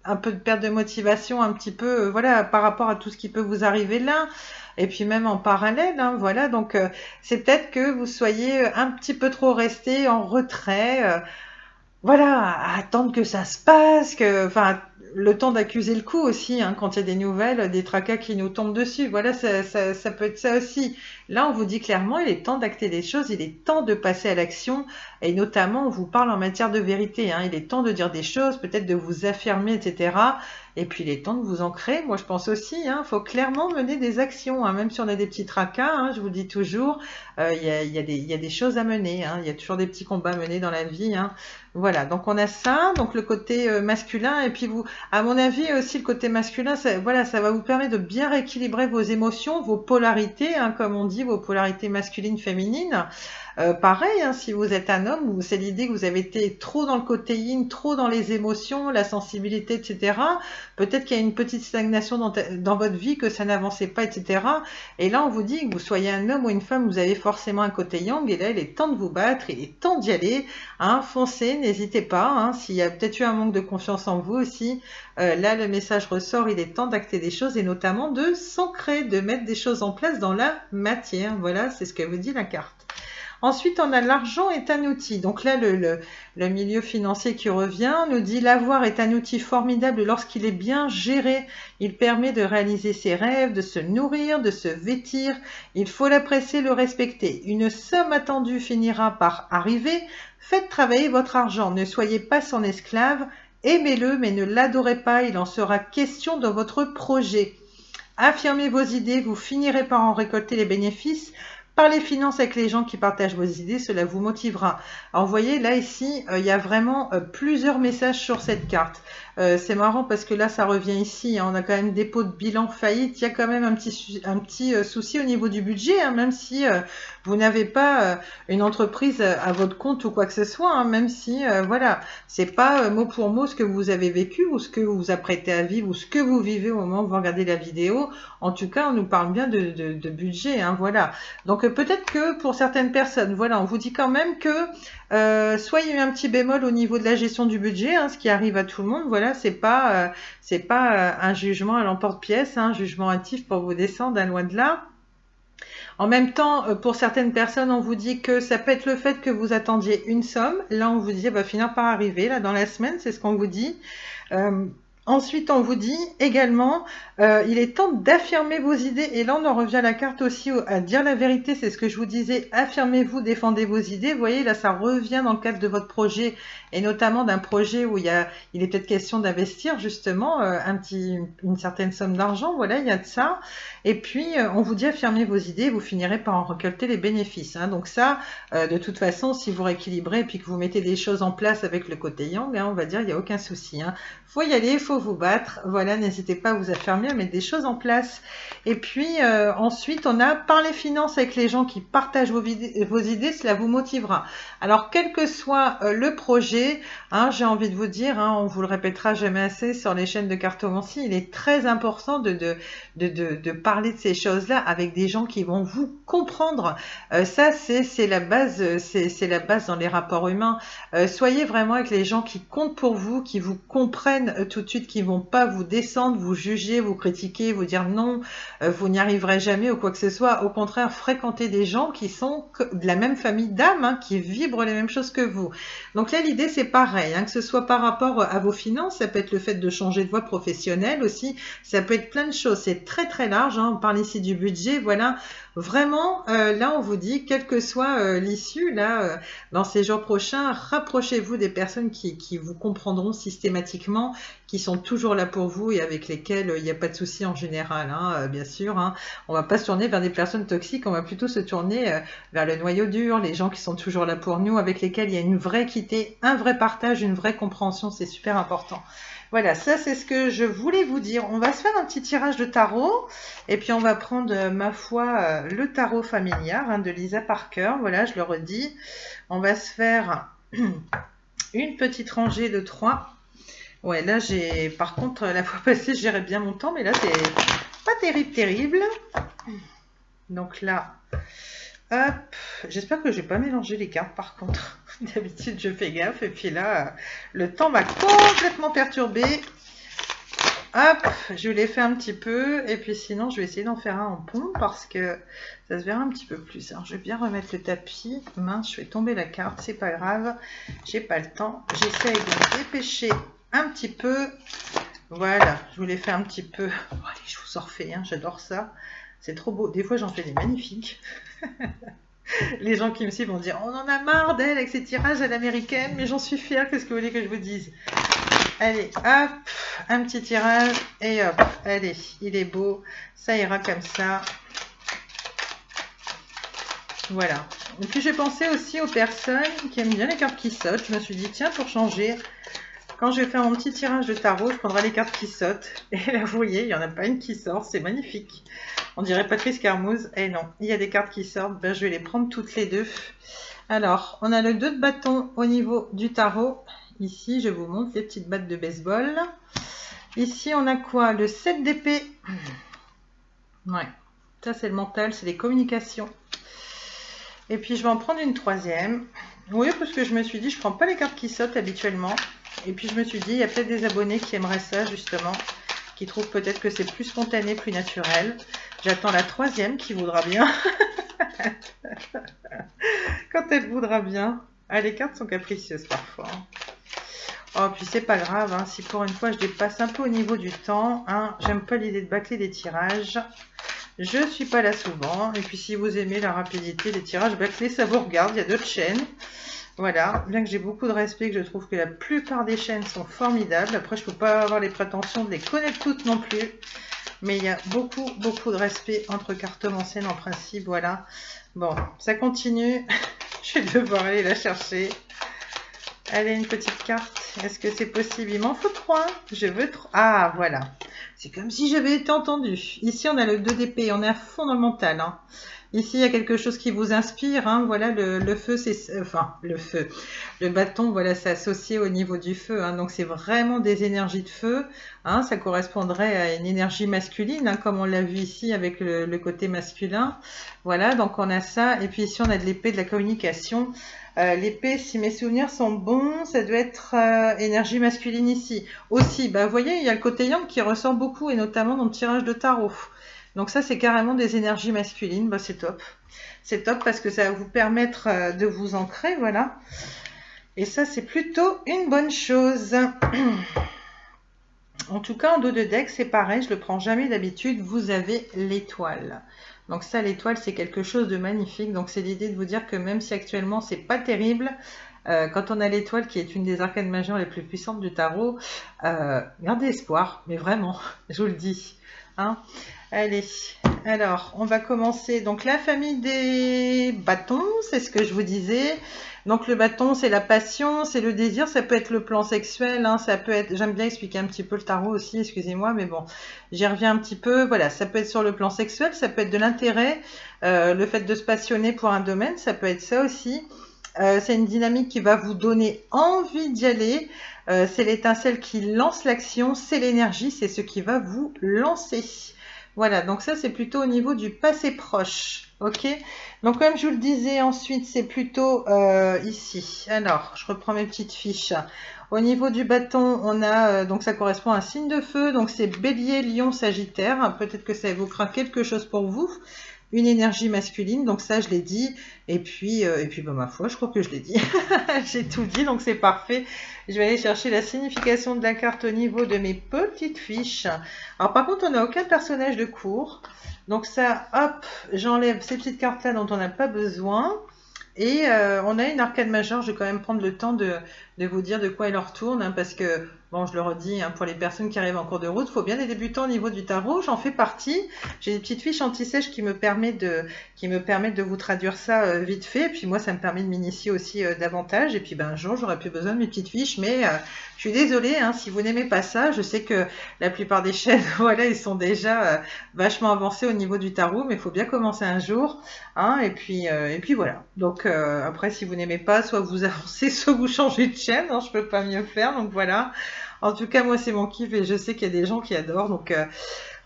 [SPEAKER 1] un peu de perte de motivation, un petit peu, voilà, par rapport à tout ce qui peut vous arriver là. Et puis même en parallèle, hein, voilà, donc c'est peut-être que vous soyez un petit peu trop resté en retrait, voilà, à attendre que ça se passe, enfin, le temps d'accuser le coup aussi, hein, quand il y a des nouvelles, des tracas qui nous tombent dessus, voilà, ça peut être ça aussi. Là, on vous dit clairement, il est temps d'acter les choses, il est temps de passer à l'action, et notamment, on vous parle en matière de vérité, hein, il est temps de dire des choses, peut-être de vous affirmer, etc., et puis il est temps de vous ancrer. Moi, je pense aussi, hein, faut clairement mener des actions, hein, même si on a des petits tracas, hein, je vous dis toujours, il y a des choses à mener, hein, il y a toujours des petits combats à mener dans la vie, hein. Voilà, donc on a ça, donc le côté masculin, et puis vous, à mon avis aussi le côté masculin, voilà, ça va vous permettre de bien rééquilibrer vos émotions, vos polarités, hein, comme on dit, vos polarités masculines, féminines. Pareil, hein, si vous êtes un homme, c'est l'idée que vous avez été trop dans le côté yin, trop dans les émotions, la sensibilité, etc. Peut-être qu'il y a une petite stagnation dans votre vie, que ça n'avançait pas, etc. Et là, on vous dit que vous soyez un homme ou une femme, vous avez forcément un côté yang, et là, il est temps de vous battre, il est temps d'y aller, hein, foncez, n'hésitez pas, hein, s'il y a peut-être eu un manque de confiance en vous aussi, là, le message ressort, il est temps d'acter des choses, et notamment de s'ancrer, de mettre des choses en place dans la matière. Voilà, c'est ce que vous dit la carte. Ensuite, on a l'argent est un outil. Donc là, le milieu financier qui revient nous dit l'avoir est un outil formidable lorsqu'il est bien géré. Il permet de réaliser ses rêves, de se nourrir, de se vêtir. Il faut l'apprécier, le respecter. Une somme attendue finira par arriver. Faites travailler votre argent. Ne soyez pas son esclave. Aimez-le, mais ne l'adorez pas. Il en sera question dans votre projet. Affirmez vos idées. Vous finirez par en récolter les bénéfices. Parlez finances avec les gens qui partagent vos idées, cela vous motivera. Alors vous voyez, là ici, il y a vraiment plusieurs messages sur cette carte. C'est marrant parce que là, ça revient ici, hein, on a quand même dépôt de bilan, faillite. Il y a quand même un petit souci au niveau du budget, hein, même si vous n'avez pas une entreprise à votre compte ou quoi que ce soit, hein, même si, voilà, c'est pas mot pour mot ce que vous avez vécu ou ce que vous vous apprêtez à vivre ou ce que vous vivez au moment où vous regardez la vidéo. En tout cas, on nous parle bien de budget, hein, voilà. Donc peut-être que pour certaines personnes, voilà, on vous dit quand même que soit il y a eu un petit bémol au niveau de la gestion du budget, hein, ce qui arrive à tout le monde, voilà, c'est pas un jugement à l'emporte-pièce, hein, un jugement hâtif pour vous descendre, loin de là. En même temps, pour certaines personnes, on vous dit que ça peut être le fait que vous attendiez une somme. Là, on vous dit, elle va finir par arriver, là, dans la semaine, c'est ce qu'on vous dit. Ensuite, on vous dit également, il est temps d'affirmer vos idées. Et là, on en revient à la carte aussi, à dire la vérité. C'est ce que je vous disais. Affirmez-vous, défendez vos idées. Vous voyez, là, ça revient dans le cadre de votre projet. Et notamment d'un projet où il est peut-être question d'investir, justement, une certaine somme d'argent. Voilà, il y a de ça. Et puis, on vous dit affirmez vos idées. Vous finirez par en récolter les bénéfices, hein. Donc ça, de toute façon, si vous rééquilibrez et puis que vous mettez des choses en place avec le côté yang, hein, on va dire, il n'y a aucun souci, hein. Faut y aller, faut vous battre. Voilà, n'hésitez pas à vous affirmer, à mettre des choses en place. Et puis ensuite, on a parler finances avec les gens qui partagent vos idées, cela vous motivera. Alors, quel que soit le projet, hein, j'ai envie de vous dire, hein, on vous le répétera jamais assez sur les chaînes de cartomancie, il est très important de parler de ces choses-là avec des gens qui vont vous comprendre. Ça, c'est la base, c'est la base dans les rapports humains. Soyez vraiment avec les gens qui comptent pour vous, qui vous comprennent tout de suite, qui vont pas vous descendre, vous juger, vous critiquer, vous dire non, vous n'y arriverez jamais ou quoi que ce soit. Au contraire, fréquentez des gens qui sont de la même famille d'âme, hein, qui vibrent les mêmes choses que vous. Donc là, l'idée, c'est pareil, hein, que ce soit par rapport à vos finances, ça peut être le fait de changer de voie professionnelle aussi, ça peut être plein de choses, c'est très très large, hein. On parle ici du budget, voilà. Vraiment, là, on vous dit, quelle que soit l'issue, là, dans ces jours prochains, rapprochez-vous des personnes qui vous comprendront systématiquement, qui sont toujours là pour vous et avec lesquelles il n'y a pas de souci en général, hein, bien sûr, hein. On va pas se tourner vers des personnes toxiques, on va plutôt se tourner vers le noyau dur, les gens qui sont toujours là pour nous, avec lesquels il y a une vraie équité, un vrai partage, une vraie compréhension, c'est super important. Voilà, ça c'est ce que je voulais vous dire. On va se faire un petit tirage de tarot et puis on va prendre, ma foi, le tarot familiar, hein, de Lisa Parker. Voilà, je le redis. On va se faire une petite rangée de 3. Ouais, là par contre, la fois passée, je gérais bien mon temps, mais là c'est pas terrible. Donc là, hop, j'espère que je vais pas mélanger les cartes par contre. D'habitude, je fais gaffe. Et puis là, le temps m'a complètement perturbée. Hop, je l'ai fait un petit peu. Et puis sinon, je vais essayer d'en faire un en pont parce que ça se verra un petit peu plus. Alors, je vais bien remettre le tapis. Mince, je vais tomber la carte. C'est pas grave. J'ai pas le temps. J'essaye de me dépêcher un petit peu. Voilà, je vous l'ai fait un petit peu. Bon, allez, je vous en refais, hein, j'adore ça. C'est trop beau. Des fois, j'en fais des magnifiques. Les gens qui me suivent vont dire on en a marre d'elle avec ses tirages à l'américaine, mais j'en suis fière, qu'est-ce que vous voulez que je vous dise? Allez, hop, un petit tirage et hop, allez, il est beau, ça ira comme ça. Voilà. Et puis j'ai pensé aussi aux personnes qui aiment bien les cartes qui sautent. Je me suis dit tiens, pour changer, quand je vais faire mon petit tirage de tarot, je prendrai les cartes qui sautent. Et là, vous voyez, il n'y en a pas une qui sort, c'est magnifique. On dirait Patrice Carmouze. Et non, il y a des cartes qui sortent. Ben, je vais les prendre toutes les deux. Alors, on a le 2 de bâton au niveau du tarot. Ici, je vous montre les petites battes de baseball. Ici, on a quoi? Le 7 d'épée. Ouais, ça c'est le mental, c'est les communications. Et puis, je vais en prendre une troisième. Oui, parce que je me suis dit, je ne prends pas les cartes qui sautent habituellement. Et puis, je me suis dit, il y a peut-être des abonnés qui aimeraient ça, justement, qui trouvent peut-être que c'est plus spontané, plus naturel. J'attends la troisième qui voudra bien. Quand elle voudra bien. Ah, les cartes sont capricieuses parfois. Oh, puis c'est pas grave, hein, si pour une fois je dépasse un peu au niveau du temps, hein, j'aime pas l'idée de bâcler des tirages. Je suis pas là souvent. Et puis si vous aimez la rapidité des tirages bâclés, ça vous regarde, il y a d'autres chaînes. Voilà, bien que j'ai beaucoup de respect, que je trouve que la plupart des chaînes sont formidables. Après, je peux pas avoir les prétentions de les connaître toutes non plus. mais il y a beaucoup, beaucoup de respect entre cartomanciennes en principe, voilà. Bon, ça continue. Je vais devoir aller la chercher. Allez, une petite carte. Est-ce que c'est possible? Il m'en faut 3. Je veux 3. Ah, voilà. C'est comme si j'avais été entendue. Ici, on a le 2 d'épée. On est à fond dans le mental. Hein. Ici, il y a quelque chose qui vous inspire. Hein. Voilà, le feu, c'est... Enfin, le feu. Le bâton, voilà, c'est associé au niveau du feu. Hein. Donc, c'est vraiment des énergies de feu. Hein. Ça correspondrait à une énergie masculine, hein, comme on l'a vu ici avec le côté masculin. Voilà, donc on a ça. Et puis ici, on a de l'épée de la communication. L'épée, si mes souvenirs sont bons, ça doit être énergie masculine ici. Aussi, bah, vous voyez, il y a le côté yang qui ressort beaucoup, et notamment dans le tirage de tarot. Donc ça, c'est carrément des énergies masculines. Bah, c'est top. C'est top parce que ça va vous permettre de vous ancrer, voilà. Et ça, c'est plutôt une bonne chose. En tout cas, en dos de deck, c'est pareil, je le prends jamais d'habitude. Vous avez l'étoile. Donc ça, l'étoile, c'est quelque chose de magnifique. Donc c'est l'idée de vous dire que même si actuellement, c'est pas terrible, quand on a l'étoile, qui est une des arcanes majeures les plus puissantes du tarot, gardez espoir, mais vraiment, je vous le dis. Hein. Allez, alors, on va commencer. Donc la famille des bâtons, c'est ce que je vous disais. Donc le bâton, c'est la passion, c'est le désir, ça peut être le plan sexuel, hein, ça peut être, j'aime bien expliquer un petit peu le tarot aussi, excusez-moi, mais bon, j'y reviens un petit peu, voilà, ça peut être sur le plan sexuel, ça peut être de l'intérêt, le fait de se passionner pour un domaine, ça peut être ça aussi. C'est une dynamique qui va vous donner envie d'y aller, c'est l'étincelle qui lance l'action, c'est l'énergie, c'est ce qui va vous lancer. Voilà, donc ça c'est plutôt au niveau du passé proche, ok? Donc comme je vous le disais, ensuite c'est plutôt ici. Alors, je reprends mes petites fiches. Au niveau du bâton, on a, donc ça correspond à un signe de feu, donc c'est Bélier, Lion, Sagittaire. Peut-être que ça évoquera quelque chose pour vous. Une énergie masculine, donc ça je l'ai dit, et puis bah, ma foi, je crois que je l'ai dit, j'ai tout dit, donc c'est parfait. Je vais aller chercher la signification de la carte au niveau de mes petites fiches. Alors par contre, on n'a aucun personnage de cours, donc ça, hop, j'enlève ces petites cartes-là dont on n'a pas besoin. Et on a une arcane majeure, je vais quand même prendre le temps de vous dire de quoi elle retourne, hein, parce que, bon, je le redis, hein, pour les personnes qui arrivent en cours de route, il faut bien des débutants au niveau du tarot, j'en fais partie. J'ai des petites fiches anti-sèche qui me permettent de vous traduire ça vite fait, et puis moi, ça me permet de m'initier aussi davantage, et puis ben, un jour, j'aurais plus besoin de mes petites fiches, mais je suis désolée, hein, si vous n'aimez pas ça, je sais que la plupart des chaînes, voilà, ils sont déjà vachement avancés au niveau du tarot, mais il faut bien commencer un jour, hein, et puis voilà. Donc après, si vous n'aimez pas, soit vous avancez, soit vous changez de chaîne, hein, je peux pas mieux faire, donc voilà. En tout cas, moi, c'est mon kiff et je sais qu'il y a des gens qui adorent, donc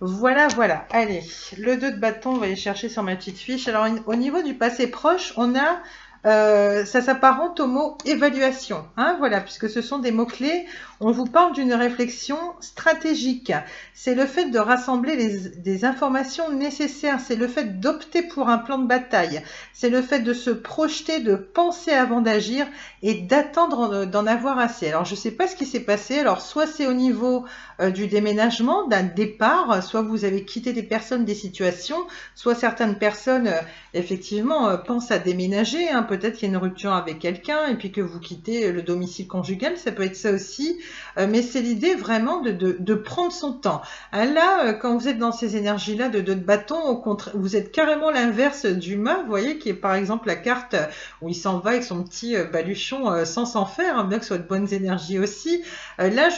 [SPEAKER 1] voilà, voilà. Allez, le 2 de bâton, on va aller chercher sur ma petite fiche. Alors, au niveau du passé proche, on a... ça s'apparente au mot évaluation, hein, voilà, puisque ce sont des mots-clés. On vous parle d'une réflexion stratégique. C'est le fait de rassembler des informations nécessaires. C'est le fait d'opter pour un plan de bataille. C'est le fait de se projeter, de penser avant d'agir et d'attendre d'en avoir assez. Alors, je ne sais pas ce qui s'est passé. Alors, soit c'est au niveau du déménagement, d'un départ, soit vous avez quitté des personnes, des situations, soit certaines personnes, effectivement, pensent à déménager, hein. Peut-être qu'il y a une rupture avec quelqu'un et puis que vous quittez le domicile conjugal, ça peut être ça aussi. Mais c'est l'idée vraiment de prendre son temps. Là, quand vous êtes dans ces énergies-là de bâton, au contraire, vous êtes carrément l'inverse du mât, vous voyez, qui est par exemple la carte où il s'en va avec son petit baluchon sans s'en faire, hein, bien que ce soit de bonnes énergies aussi. Là,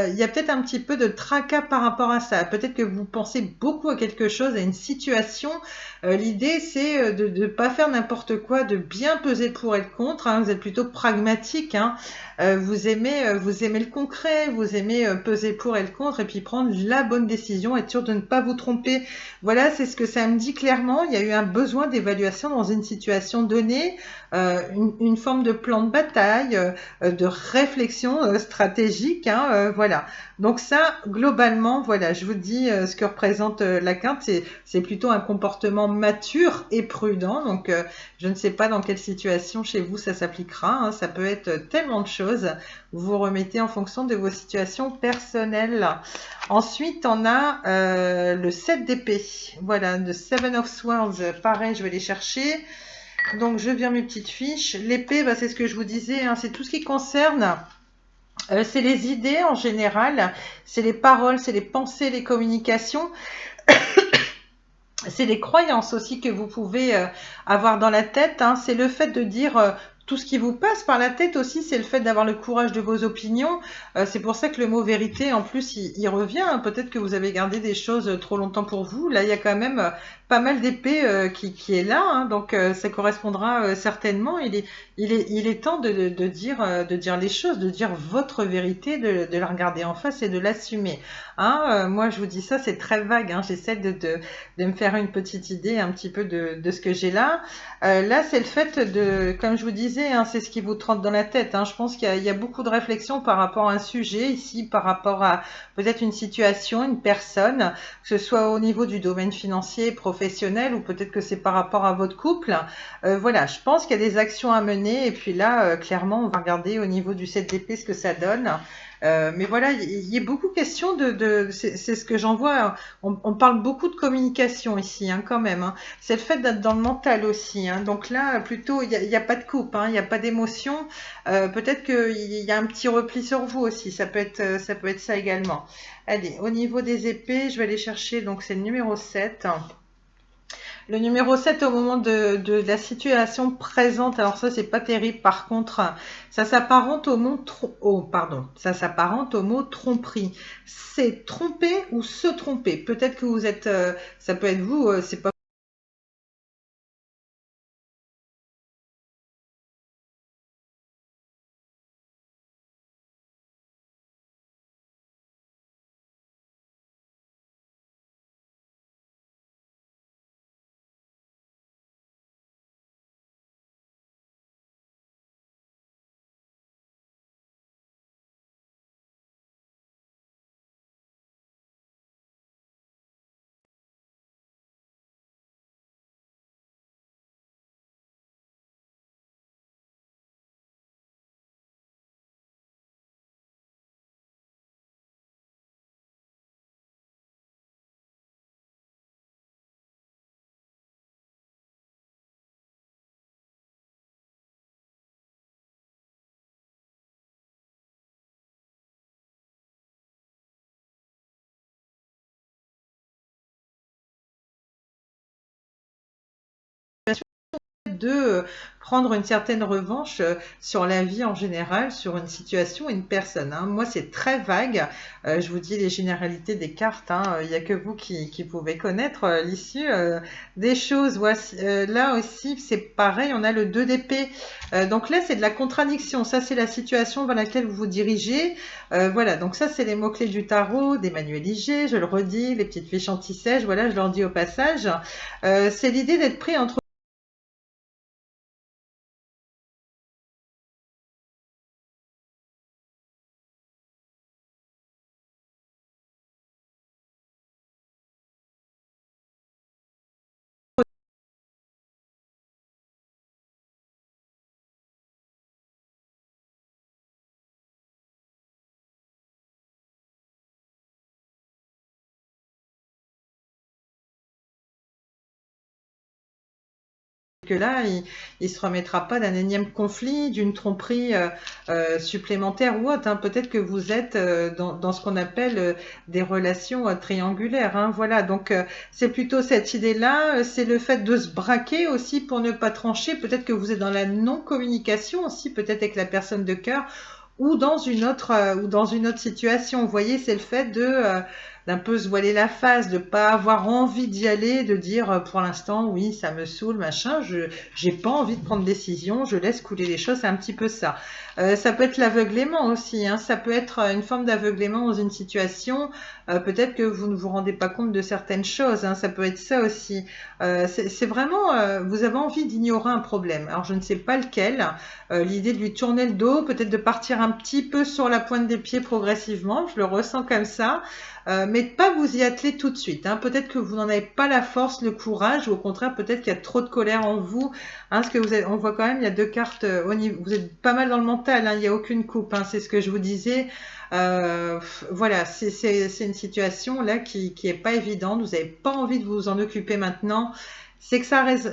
[SPEAKER 1] il y a peut-être un petit peu de tracas par rapport à ça. Peut-être que vous pensez beaucoup à quelque chose, à une situation. L'idée, c'est de ne pas faire n'importe quoi, de bien peser pour et le contre, hein. Vous êtes plutôt pragmatique, hein. Vous aimez le concret, vous aimez peser pour et le contre et puis prendre la bonne décision, être sûr de ne pas vous tromper. Voilà, c'est ce que ça me dit clairement. Il y a eu un besoin d'évaluation dans une situation donnée, une forme de plan de bataille, de réflexion stratégique, hein, voilà. Donc ça, globalement, voilà, je vous dis ce que représente la carte, c'est plutôt un comportement mature et prudent. Donc, je ne sais pas dans quelle situation chez vous ça s'appliquera, hein, ça peut être tellement de choses. Vous vous remettez en fonction de vos situations personnelles. Ensuite, on a le 7 d'épée. Voilà, le Seven of Swords. Pareil, je vais les chercher. Donc, je vire mes petites fiches. L'épée, bah, c'est ce que je vous disais, hein, c'est tout ce qui concerne C'est les idées en général, c'est les paroles, c'est les pensées, les communications. C'est les croyances aussi que vous pouvez avoir dans la tête, hein. C'est le fait de dire tout ce qui vous passe par la tête aussi, c'est le fait d'avoir le courage de vos opinions. C'est pour ça que le mot vérité, en plus, il revient, hein. Peut-être que vous avez gardé des choses trop longtemps pour vous. Là, il y a quand même pas mal d'épée qui est là, hein. Donc ça correspondra certainement. Il est temps de dire les choses, de dire votre vérité, de la regarder en face et de l'assumer. Hein, moi, je vous dis ça, c'est très vague, hein. J'essaie de me faire une petite idée un petit peu de ce que j'ai là. Là, c'est le fait de, comme je vous disais, hein, c'est ce qui vous trotte dans la tête, hein. Je pense qu'il y a beaucoup de réflexions par rapport à un sujet ici, par rapport à peut-être une situation, une personne, que ce soit au niveau du domaine financier, professionnel, ou peut-être que c'est par rapport à votre couple. Voilà, je pense qu'il y a des actions à mener, et puis là, clairement, on va regarder au niveau du 7 d'épée ce que ça donne. Mais voilà, il y a beaucoup de questions c'est ce que j'en vois. On parle beaucoup de communication ici, hein, quand même, hein. C'est le fait d'être dans le mental aussi, hein. Donc là, plutôt, il y a pas de coupe, hein, il n'y a pas d'émotion. Peut-être qu'il y a un petit repli sur vous aussi. Ça peut être ça également. Allez, au niveau des épées, je vais aller chercher. Donc c'est le numéro 7. Le numéro 7 au moment de la situation présente, alors ça c'est pas terrible par contre, ça s'apparente au mot ça s'apparente au mot tromperie. C'est tromper ou se tromper. Peut-être que vous êtes, ça peut être vous, c'est pas de prendre une certaine revanche sur la vie en général, sur une situation, une personne, hein. Moi, c'est très vague. Je vous dis les généralités des cartes, hein. Il n'y a que vous qui pouvez connaître l'issue des choses. Voici, là aussi, c'est pareil. On a le 2 d'épée. Donc là, c'est de la contradiction. Ça, c'est la situation vers laquelle vous vous dirigez. Voilà. Donc ça, c'est les mots-clés du tarot, d'Emmanuel Liger. Je le redis, les petites fiches anti-sèches. Voilà, je leur dis au passage. C'est l'idée d'être pris entre que là, il se remettra pas d'un énième conflit, d'une tromperie supplémentaire ou autre, hein. Peut-être que vous êtes dans ce qu'on appelle des relations triangulaires, hein. Voilà, donc c'est plutôt cette idée-là. C'est le fait de se braquer aussi pour ne pas trancher. Peut-être que vous êtes dans la non-communication aussi, peut-être avec la personne de cœur ou dans une autre situation. Vous voyez, c'est le fait d'un peu se voiler la face, de pas avoir envie d'y aller, de dire pour l'instant oui ça me saoule machin, je j'ai pas envie de prendre décision, je laisse couler les choses, c'est un petit peu ça. Ça peut être l'aveuglément aussi, hein, ça peut être une forme d'aveuglément dans une situation. Peut-être que vous ne vous rendez pas compte de certaines choses, hein, ça peut être ça aussi. C'est vraiment vous avez envie d'ignorer un problème. Alors je ne sais pas lequel. L'idée de lui tourner le dos, peut-être de partir un petit peu sur la pointe des pieds progressivement, je le ressens comme ça. Mais de pas vous y atteler tout de suite, hein. Peut-être que vous n'en avez pas la force, le courage, ou au contraire, peut-être qu'il y a trop de colère en vous, hein, parce que on voit quand même, il y a deux cartes au niveau, vous êtes pas mal dans le mental, hein, il n'y a aucune coupe, hein, c'est ce que je vous disais. Voilà, c'est une situation là qui est pas évidente, vous n'avez pas envie de vous en occuper maintenant. C'est que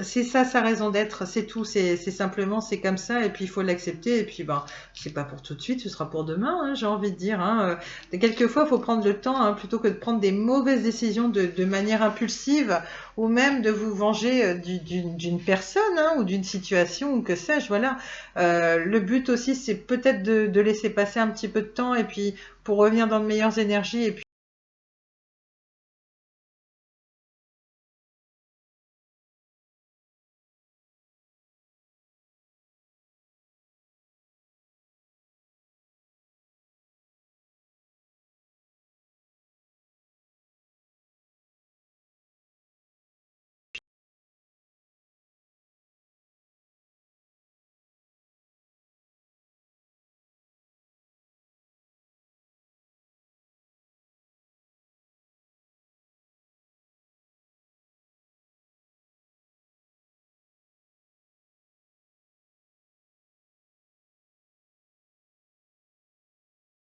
[SPEAKER 1] c'est ça sa raison d'être, c'est tout. C'est simplement, c'est comme ça, et puis il faut l'accepter. Et puis, ben, c'est pas pour tout de suite, ce sera pour demain, hein, j'ai envie de dire. Hein. Quelquefois, il faut prendre le temps, hein, plutôt que de prendre des mauvaises décisions de manière impulsive, ou même de vous venger d'une personne, hein, ou d'une situation, ou que sais-je. Voilà. Le but aussi, c'est peut-être de laisser passer un petit peu de temps, et puis pour revenir dans de meilleures énergies, et puis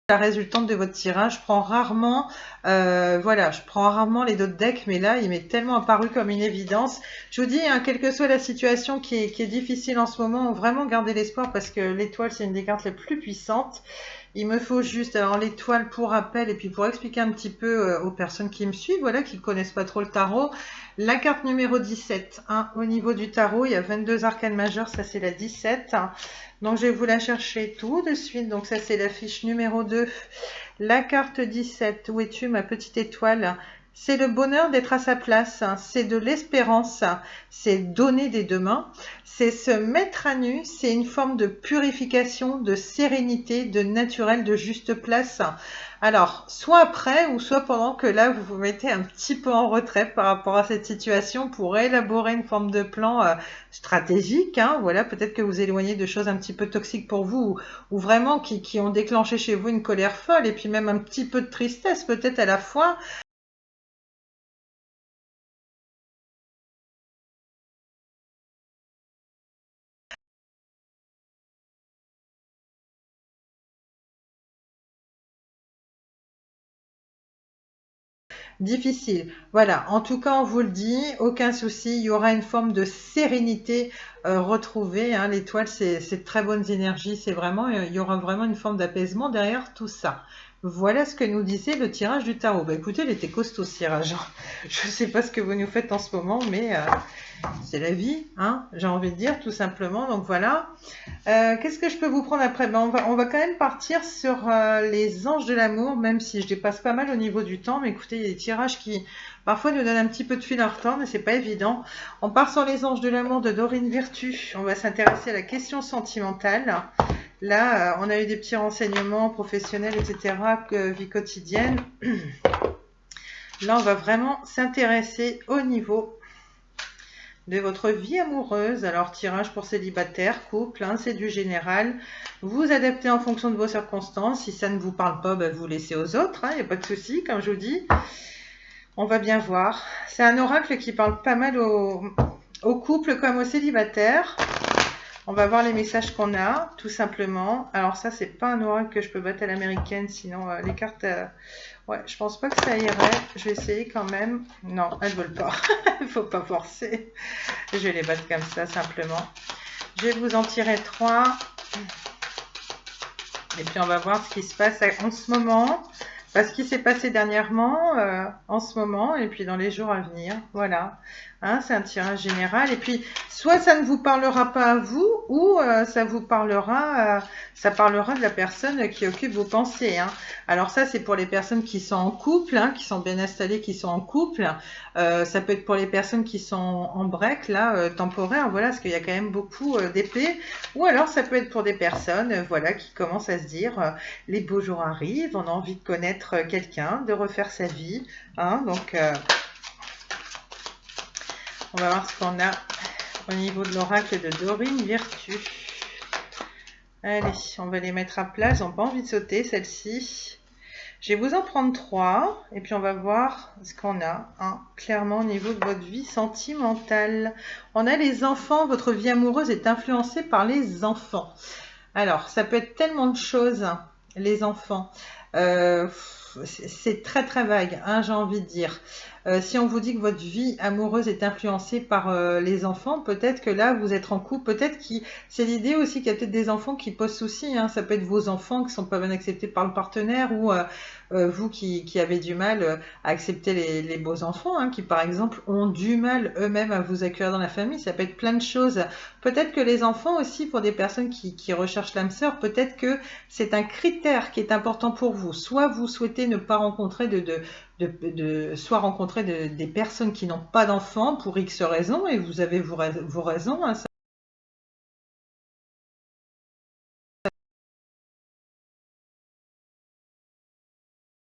[SPEAKER 1] la résultante de votre tirage. Je prends rarement, voilà, je prends rarement les d'autres decks, mais là, il m'est tellement apparu comme une évidence. Je vous dis, hein, quelle que soit la situation qui est difficile en ce moment, vraiment gardez l'espoir, parce que l'étoile, c'est une des cartes les plus puissantes. Il me faut juste, alors l'étoile pour rappel, et puis pour expliquer un petit peu aux personnes qui me suivent, voilà, qui ne connaissent pas trop le tarot, la carte numéro 17, hein, au niveau du tarot, il y a 22 arcanes majeures, ça c'est la 17, hein. Donc je vais vous la chercher tout de suite, donc ça c'est la fiche numéro 2, la carte 17, où es-tu ma petite étoile? C'est le bonheur d'être à sa place, hein. C'est de l'espérance, hein. C'est donner des deux mains, c'est se mettre à nu, c'est une forme de purification, de sérénité, de naturel, de juste place. Alors, soit après ou soit pendant que là, vous vous mettez un petit peu en retrait par rapport à cette situation pour élaborer une forme de plan stratégique. Hein. Voilà, peut-être que vous éloignez de choses un petit peu toxiques pour vous ou vraiment qui ont déclenché chez vous une colère folle et puis même un petit peu de tristesse peut-être à la fois. Difficile. Voilà, en tout cas, on vous le dit, aucun souci, il y aura une forme de sérénité retrouvée. Hein. L'étoile, c'est de très bonnes énergies, c'est vraiment, il y aura vraiment une forme d'apaisement derrière tout ça. Voilà ce que nous disait le tirage du tarot. Bah écoutez, il était costaud ce tirage. Hein. Je ne sais pas ce que vous nous faites en ce moment, mais c'est la vie, hein, j'ai envie de dire, tout simplement. Donc voilà. Qu'est-ce que je peux vous prendre après? Ben, on va quand même partir sur les anges de l'amour, même si je dépasse pas mal au niveau du temps. Mais écoutez, il y a des tirages qui parfois nous donnent un petit peu de fil à retordre, mais c'est pas évident. On part sur les anges de l'amour de Dorine Virtue. On va s'intéresser à la question sentimentale. Là, on a eu des petits renseignements professionnels, etc., vie quotidienne. Là, on va vraiment s'intéresser au niveau de votre vie amoureuse. Alors, tirage pour célibataire, couple, hein, c'est du général. Vous adaptez en fonction de vos circonstances. Si ça ne vous parle pas, ben, vous laissez aux autres. Il n'y a pas de souci, comme je vous dis. On va bien voir. C'est un oracle qui parle pas mal aux couples comme aux célibataires. On va voir les messages qu'on a, tout simplement. Alors ça, c'est pas un oracle que je peux battre à l'américaine, sinon les cartes... ouais, je pense pas que ça irait. Je vais essayer quand même. Non, elles veulent pas. Il faut pas forcer. Je vais les battre comme ça, simplement. Je vais vous en tirer 3. Et puis on va voir ce qui se passe en ce moment. Ce qui s'est passé dernièrement, en ce moment, et puis dans les jours à venir. Voilà. Hein, c'est un tirage général. Et puis, soit ça ne vous parlera pas à vous, ou ça vous parlera, ça parlera de la personne qui occupe vos pensées. Hein. Alors ça, c'est pour les personnes qui sont en couple, hein, qui sont bien installées, qui sont en couple. Ça peut être pour les personnes qui sont en break, là, temporaire, voilà, parce qu'il y a quand même beaucoup d'épées. Ou alors, ça peut être pour des personnes, voilà, qui commencent à se dire, les beaux jours arrivent, on a envie de connaître quelqu'un, de refaire sa vie. Hein, donc... on va voir ce qu'on a au niveau de l'oracle de Dorine Virtue. Allez, on va les mettre à plat. Elles n'ont pas envie de sauter, celle-ci. Je vais vous en prendre 3. Et puis, on va voir ce qu'on a, hein, clairement, au niveau de votre vie sentimentale. On a les enfants. Votre vie amoureuse est influencée par les enfants. Alors, ça peut être tellement de choses, hein, les enfants. c'est très très vague, hein, j'ai envie de dire. Si on vous dit que votre vie amoureuse est influencée par les enfants, peut-être que là vous êtes en couple, peut-être que c'est l'idée aussi qu'il y a peut-être des enfants qui posent souci, hein. Ça peut être vos enfants qui sont pas bien acceptés par le partenaire ou vous qui avez du mal à accepter les beaux enfants, hein, qui par exemple ont du mal eux-mêmes à vous accueillir dans la famille. Ça peut être plein de choses. Peut-être que les enfants aussi, pour des personnes qui recherchent l'âme sœur, peut-être que c'est un critère qui est important pour vous. Soit vous souhaitez ne pas rencontrer soit rencontrer des personnes qui n'ont pas d'enfants pour X raisons, et vous avez vos raisons, hein.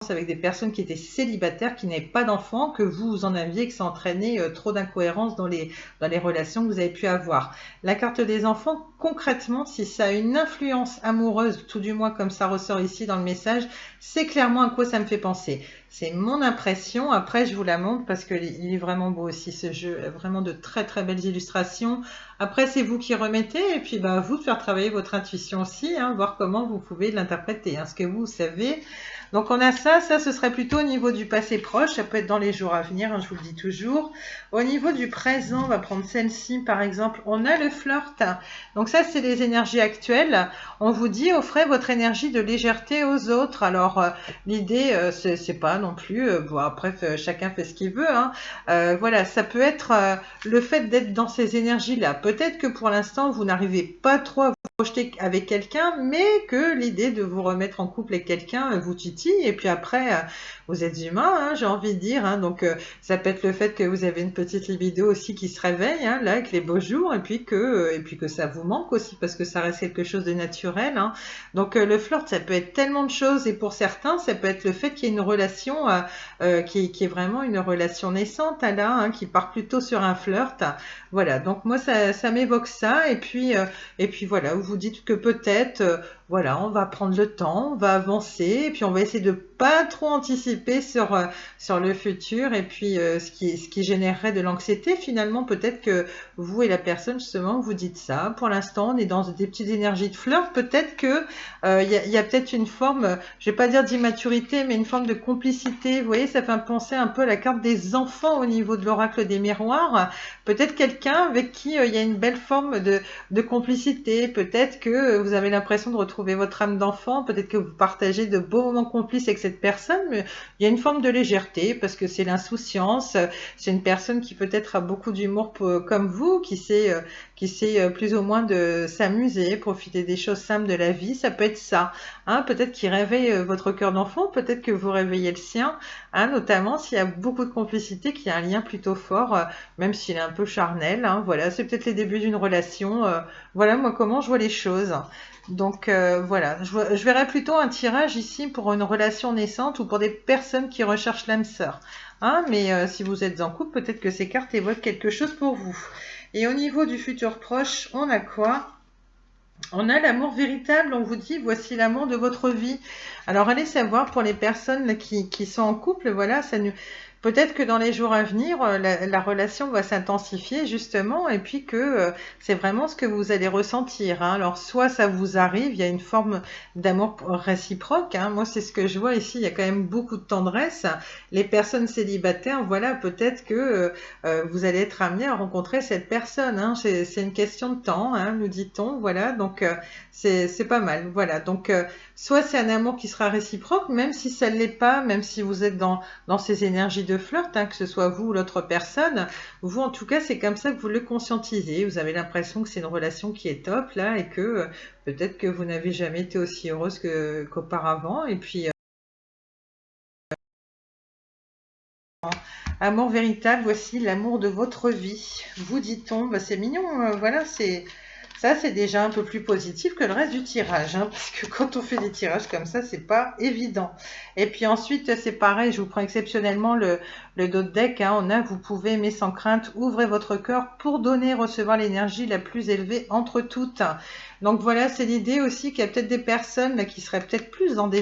[SPEAKER 1] Avec des personnes qui étaient célibataires, qui n'avaient pas d'enfants, que vous en aviez, que ça entraînait trop d'incohérences dans les relations que vous avez pu avoir. La carte des enfants, concrètement, si ça a une influence amoureuse, tout du moins comme ça ressort ici dans le message, c'est clairement à quoi ça me fait penser. C'est mon impression. Après, je vous la montre parce qu'il est vraiment beau aussi ce jeu, vraiment de très très belles illustrations. Après, c'est vous qui remettez, et puis bah, vous de faire travailler votre intuition aussi, hein, voir comment vous pouvez l'interpréter, hein, ce que vous savez. Donc on a ça ce serait plutôt au niveau du passé proche, ça peut être dans les jours à venir, hein, je vous le dis toujours. Au niveau du présent, on va prendre celle-ci par exemple, on a le flirt. Donc ça c'est les énergies actuelles. On vous dit offrez votre énergie de légèreté aux autres. Alors l'idée c'est pas non plus, bon après chacun fait ce qu'il veut, hein. Voilà, ça peut être le fait d'être dans ces énergies-là. Peut-être que pour l'instant vous n'arrivez pas trop à projeter avec quelqu'un, mais que l'idée de vous remettre en couple avec quelqu'un vous titille, et puis après vous êtes humain, hein, j'ai envie de dire, hein, donc ça peut être le fait que vous avez une petite libido aussi qui se réveille, hein, là avec les beaux jours, et puis que ça vous manque aussi parce que ça reste quelque chose de naturel, hein. Donc le flirt ça peut être tellement de choses, et pour certains ça peut être le fait qu'il y ait une relation qui est vraiment une relation naissante là, hein, qui part plutôt sur un flirt. Voilà, donc moi ça m'évoque ça, et puis voilà, vous vous dites que peut-être, voilà, on va prendre le temps, on va avancer, et puis on va essayer de pas trop anticiper sur le futur, et puis ce qui générerait de l'anxiété. Finalement, peut-être que vous et la personne, justement, vous dites ça. Pour l'instant, on est dans des petites énergies de fleurs. Peut-être que y a peut-être une forme, je vais pas dire d'immaturité, mais une forme de complicité. Vous voyez, ça fait penser un peu à la carte des enfants au niveau de l'oracle des miroirs. Peut-être quelqu'un avec qui il y a une belle forme de complicité. Peut-être que vous avez l'impression de retrouver votre âme d'enfant. Peut-être que vous partagez de beaux moments complices avec cette personne, mais il y a une forme de légèreté parce que c'est l'insouciance. C'est une personne qui peut-être a beaucoup d'humour comme vous, qui sait plus ou moins de s'amuser, profiter des choses simples de la vie. Ça peut être ça, hein. Peut-être qu'il réveille votre cœur d'enfant, peut-être que vous réveillez le sien, hein, notamment s'il y a beaucoup de complicité, qu'il y a un lien plutôt fort, même s'il est un peu charnel, hein. Voilà, c'est peut-être les débuts d'une relation. Voilà moi comment je vois les choses. Donc voilà, je verrais plutôt un tirage ici pour une relation naissante ou pour des personnes qui recherchent l'âme sœur, hein, mais si vous êtes en couple, peut-être que ces cartes évoquent quelque chose pour vous. Et au niveau du futur proche, on a quoi? On a l'amour véritable, on vous dit, voici l'amour de votre vie. Alors allez savoir pour les personnes là, qui sont en couple, voilà, peut-être que dans les jours à venir, la relation va s'intensifier justement, et puis que c'est vraiment ce que vous allez ressentir, hein. Alors soit ça vous arrive, il y a une forme d'amour réciproque, hein. Moi c'est ce que je vois ici, il y a quand même beaucoup de tendresse. Les personnes célibataires, voilà, peut-être que vous allez être amené à rencontrer cette personne, hein. C'est une question de temps, hein, nous dit-on, voilà, donc c'est pas mal, voilà. Donc soit c'est un amour qui sera réciproque, même si ça ne l'est pas, même si vous êtes dans ces énergies de flirt, hein, que ce soit vous ou l'autre personne. Vous, en tout cas, c'est comme ça que vous le conscientisez. Vous avez l'impression que c'est une relation qui est top, là, et que peut-être que vous n'avez jamais été aussi heureuse qu'auparavant. Et puis, amour véritable, voici l'amour de votre vie. Vous dit-on, bah, c'est mignon, voilà, ça, c'est déjà un peu plus positif que le reste du tirage, hein, parce que quand on fait des tirages comme ça, c'est pas évident. Et puis ensuite, c'est pareil, je vous prends exceptionnellement le dos de deck, hein, on a, vous pouvez aimer sans crainte, ouvrez votre cœur pour donner et recevoir l'énergie la plus élevée entre toutes. Donc voilà, c'est l'idée aussi qu'il y a peut-être des personnes là, qui seraient peut-être plus dans des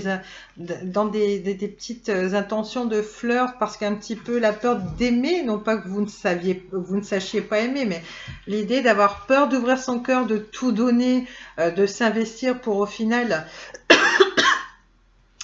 [SPEAKER 1] petites intentions de fleurs, parce qu'un petit peu la peur d'aimer, non pas que vous ne sachiez pas aimer, mais l'idée d'avoir peur d'ouvrir son cœur, de tout donner, de s'investir pour au final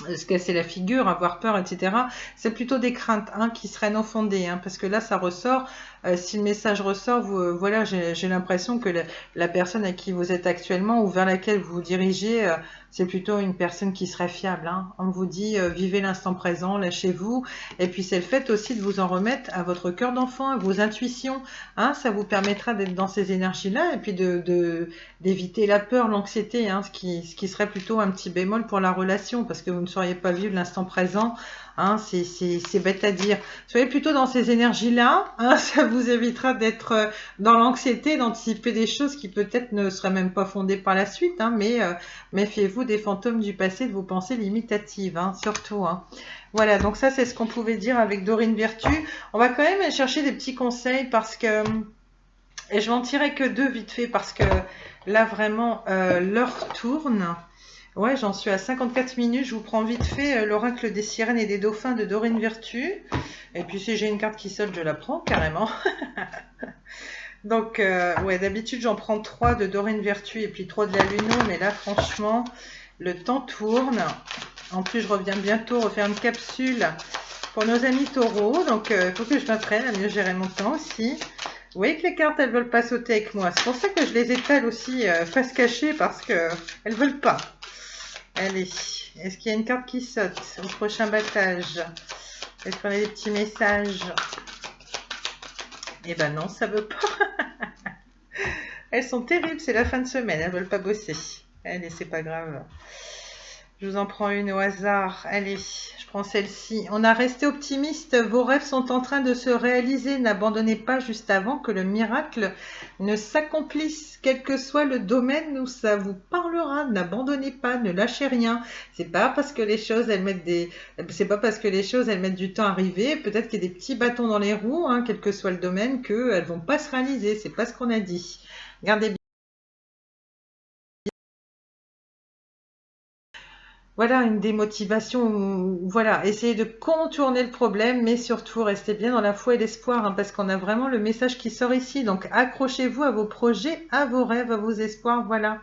[SPEAKER 1] se casser la figure, avoir peur, etc. C'est plutôt des craintes hein, qui seraient non fondées, hein, parce que là, ça ressort. Si le message ressort, voilà, j'ai l'impression que la personne à qui vous êtes actuellement ou vers laquelle vous vous dirigez, c'est plutôt une personne qui serait fiable. Hein. On vous dit, vivez l'instant présent, lâchez-vous. Et puis, c'est le fait aussi de vous en remettre à votre cœur d'enfant, à vos intuitions. Hein, ça vous permettra d'être dans ces énergies-là et puis d'éviter la peur, l'anxiété, hein, ce qui serait plutôt un petit bémol pour la relation, parce que vous ne sauriez pas vivre l'instant présent. Hein, c'est bête à dire. Soyez plutôt dans ces énergies-là, hein, ça vous évitera d'être dans l'anxiété, d'anticiper des choses qui peut-être ne seraient même pas fondées par la suite, hein, mais méfiez-vous des fantômes du passé, de vos pensées limitatives, hein, surtout. Hein. Voilà, donc ça c'est ce qu'on pouvait dire avec Dorine Virtue. On va quand même aller chercher des petits conseils parce que... Et je vais en tirer que 2 vite fait parce que là vraiment l'heure tourne. Ouais, j'en suis à 54 minutes. Je vous prends vite fait l'oracle des sirènes et des dauphins de Dorine Virtue. Et puis si j'ai une carte qui saute, je la prends carrément. Donc, ouais, d'habitude j'en prends 3 de Dorine Virtue et puis 3 de la Luno. Mais là, franchement, le temps tourne. En plus, je reviens bientôt refaire une capsule pour nos amis taureaux. Donc, il faut que je m'apprenne à mieux gérer mon temps aussi. Vous voyez que les cartes, elles veulent pas sauter avec moi. C'est pour ça que je les étale aussi face cachée parce que elles veulent pas. Allez, est-ce qu'il y a une carte qui saute au prochain battage? Est-ce qu'on a des petits messages? Eh ben non, ça veut pas. Elles sont terribles, c'est la fin de semaine, elles veulent pas bosser. Allez, c'est pas grave. Je vous en prends une au hasard. Allez, je prends celle-ci. On a resté optimiste. Vos rêves sont en train de se réaliser. N'abandonnez pas juste avant que le miracle ne s'accomplisse. Quel que soit le domaine où ça vous parlera, n'abandonnez pas, ne lâchez rien. C'est pas parce que les choses elles mettent du temps à arriver. Peut-être qu'il y a des petits bâtons dans les roues, hein, quel que soit le domaine, qu'elles vont pas se réaliser. C'est pas ce qu'on a dit. Gardez bien. Voilà, une démotivation, voilà, essayez de contourner le problème, mais surtout restez bien dans la foi et l'espoir, hein, parce qu'on a vraiment le message qui sort ici. Donc accrochez-vous à vos projets, à vos rêves, à vos espoirs, voilà.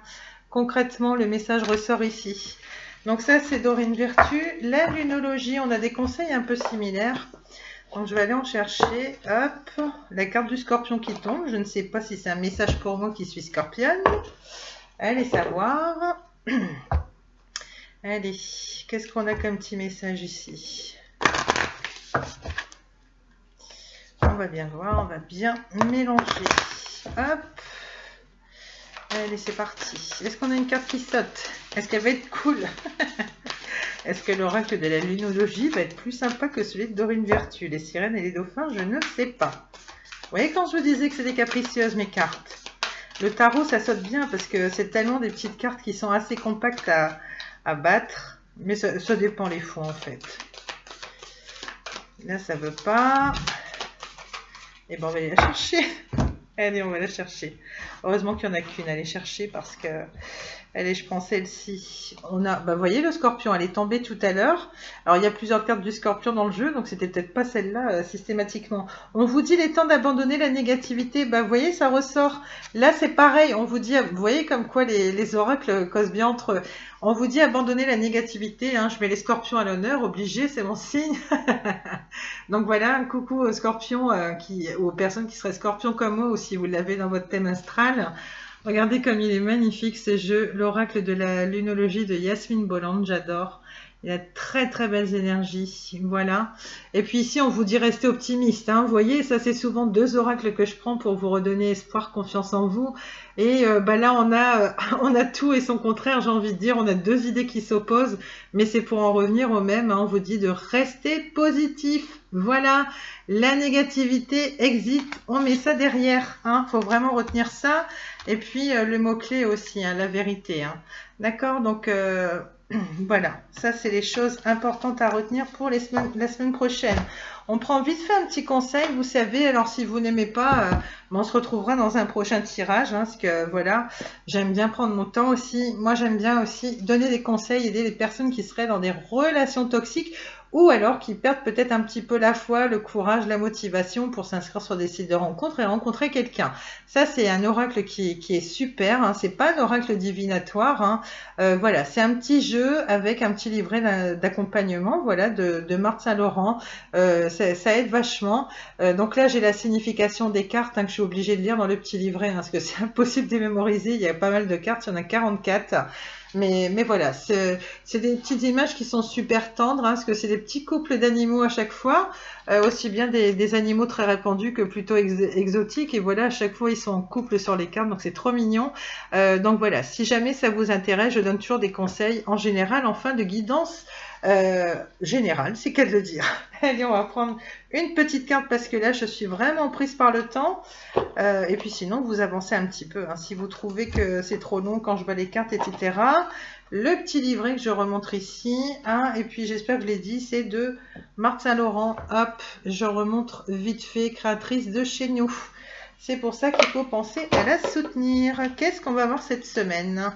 [SPEAKER 1] Concrètement, le message ressort ici. Donc ça, c'est Dorine Virtue. La lunologie, on a des conseils un peu similaires. Donc je vais aller en chercher, hop, la carte du scorpion qui tombe. Je ne sais pas si c'est un message pour moi qui suis scorpionne. Allez savoir. Allez, qu'est-ce qu'on a comme petit message ici? On va bien voir, on va bien mélanger. Hop. Allez, c'est parti. Est-ce qu'on a une carte qui saute? Est-ce qu'elle va être cool? Est-ce que l'oracle de la lunologie va être plus sympa que celui de Dorine Virtue? Les sirènes et les dauphins, je ne sais pas. Vous voyez quand je vous disais que c'était capricieuses mes cartes? Le tarot, ça saute bien parce que c'est tellement des petites cartes qui sont assez compactes à battre, mais ça dépend les fois en fait. Là ça veut pas, et ben on va aller la chercher. Allez, on va la chercher. Heureusement qu'il n'y en a qu'une à aller chercher parce que allez, je prends celle-ci. On a, bah, vous voyez le scorpion, elle est tombée tout à l'heure. Alors il y a plusieurs cartes du scorpion dans le jeu, donc c'était peut-être pas celle-là systématiquement. On vous dit les temps d'abandonner la négativité. Bah vous voyez, ça ressort. Là c'est pareil, on vous dit, vous voyez comme quoi les oracles causent bien entre eux. On vous dit abandonner la négativité, hein. Je mets les scorpions à l'honneur, obligé, c'est mon signe. Donc voilà, un coucou aux scorpions, aux personnes qui seraient scorpions comme moi, ou si vous l'avez dans votre thème astral. Regardez comme il est magnifique ce jeu, l'oracle de la lunologie de Yasmine Bolland, j'adore. Il a très très belles énergies, voilà. Et puis ici on vous dit rester optimiste, hein. Vous voyez, ça c'est souvent 2 oracles que je prends pour vous redonner espoir, confiance en vous. Et bah là on a tout et son contraire, j'ai envie de dire, on a 2 idées qui s'opposent, mais c'est pour en revenir au même, hein. On vous dit de rester positif, voilà. La négativité existe, on met ça derrière, hein. Faut vraiment retenir ça. Et puis le mot-clé aussi, hein, la vérité, hein. D'accord, donc voilà, ça c'est les choses importantes à retenir pour la semaine prochaine. On prend vite fait un petit conseil, vous savez, alors si vous n'aimez pas, on se retrouvera dans un prochain tirage, hein, parce que voilà, j'aime bien prendre mon temps aussi. Moi j'aime bien aussi donner des conseils, aider les personnes qui seraient dans des relations toxiques ou alors qui perdent peut-être un petit peu la foi, le courage, la motivation pour s'inscrire sur des sites de rencontres et rencontrer quelqu'un. Ça, c'est un oracle qui est super, hein. C'est pas un oracle divinatoire, hein. Voilà, c'est un petit jeu avec un petit livret d'accompagnement, voilà, de Marthe Saint-Laurent. Ça aide vachement. Donc là, j'ai la signification des cartes, hein, que je suis obligée de lire dans le petit livret, hein, parce que c'est impossible de mémoriser. Il y a pas mal de cartes, il y en a 44. Mais voilà, c'est des petites images qui sont super tendres, hein, parce que c'est des petits couples d'animaux à chaque fois, aussi bien des animaux très répandus que plutôt exotiques. Et voilà, à chaque fois, ils sont en couple sur les cartes, donc c'est trop mignon. Donc voilà, si jamais ça vous intéresse, je donne toujours des conseils en général en fin de guidance générale, c'est qu'à le dire. Allez, on va prendre une petite carte parce que là, je suis vraiment prise par le temps. Et puis sinon, vous avancez un petit peu, hein, si vous trouvez que c'est trop long quand je bats les cartes, etc. Le petit livret que je remontre ici, hein, et puis j'espère que je l'ai dit, c'est de Marthe Saint-Laurent. Hop, je remontre vite fait, créatrice de chez nous. C'est pour ça qu'il faut penser à la soutenir. Qu'est-ce qu'on va voir cette semaine ?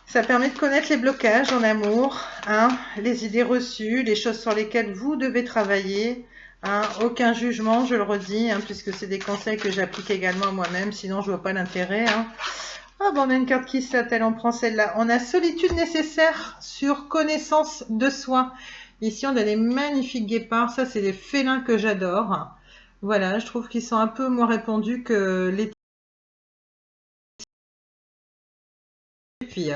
[SPEAKER 1] Ça permet de connaître les blocages en amour, hein, les idées reçues, les choses sur lesquelles vous devez travailler. Hein, aucun jugement, je le redis, hein, puisque c'est des conseils que j'applique également à moi-même, sinon je vois pas l'intérêt. Hein. Ah bon, on a une carte qui s'attelle, on prend celle-là. On a solitude nécessaire sur connaissance de soi. Ici, on a des magnifiques guépards. Ça, c'est des félins que j'adore. Voilà, je trouve qu'ils sont un peu moins répandus que les... Puis,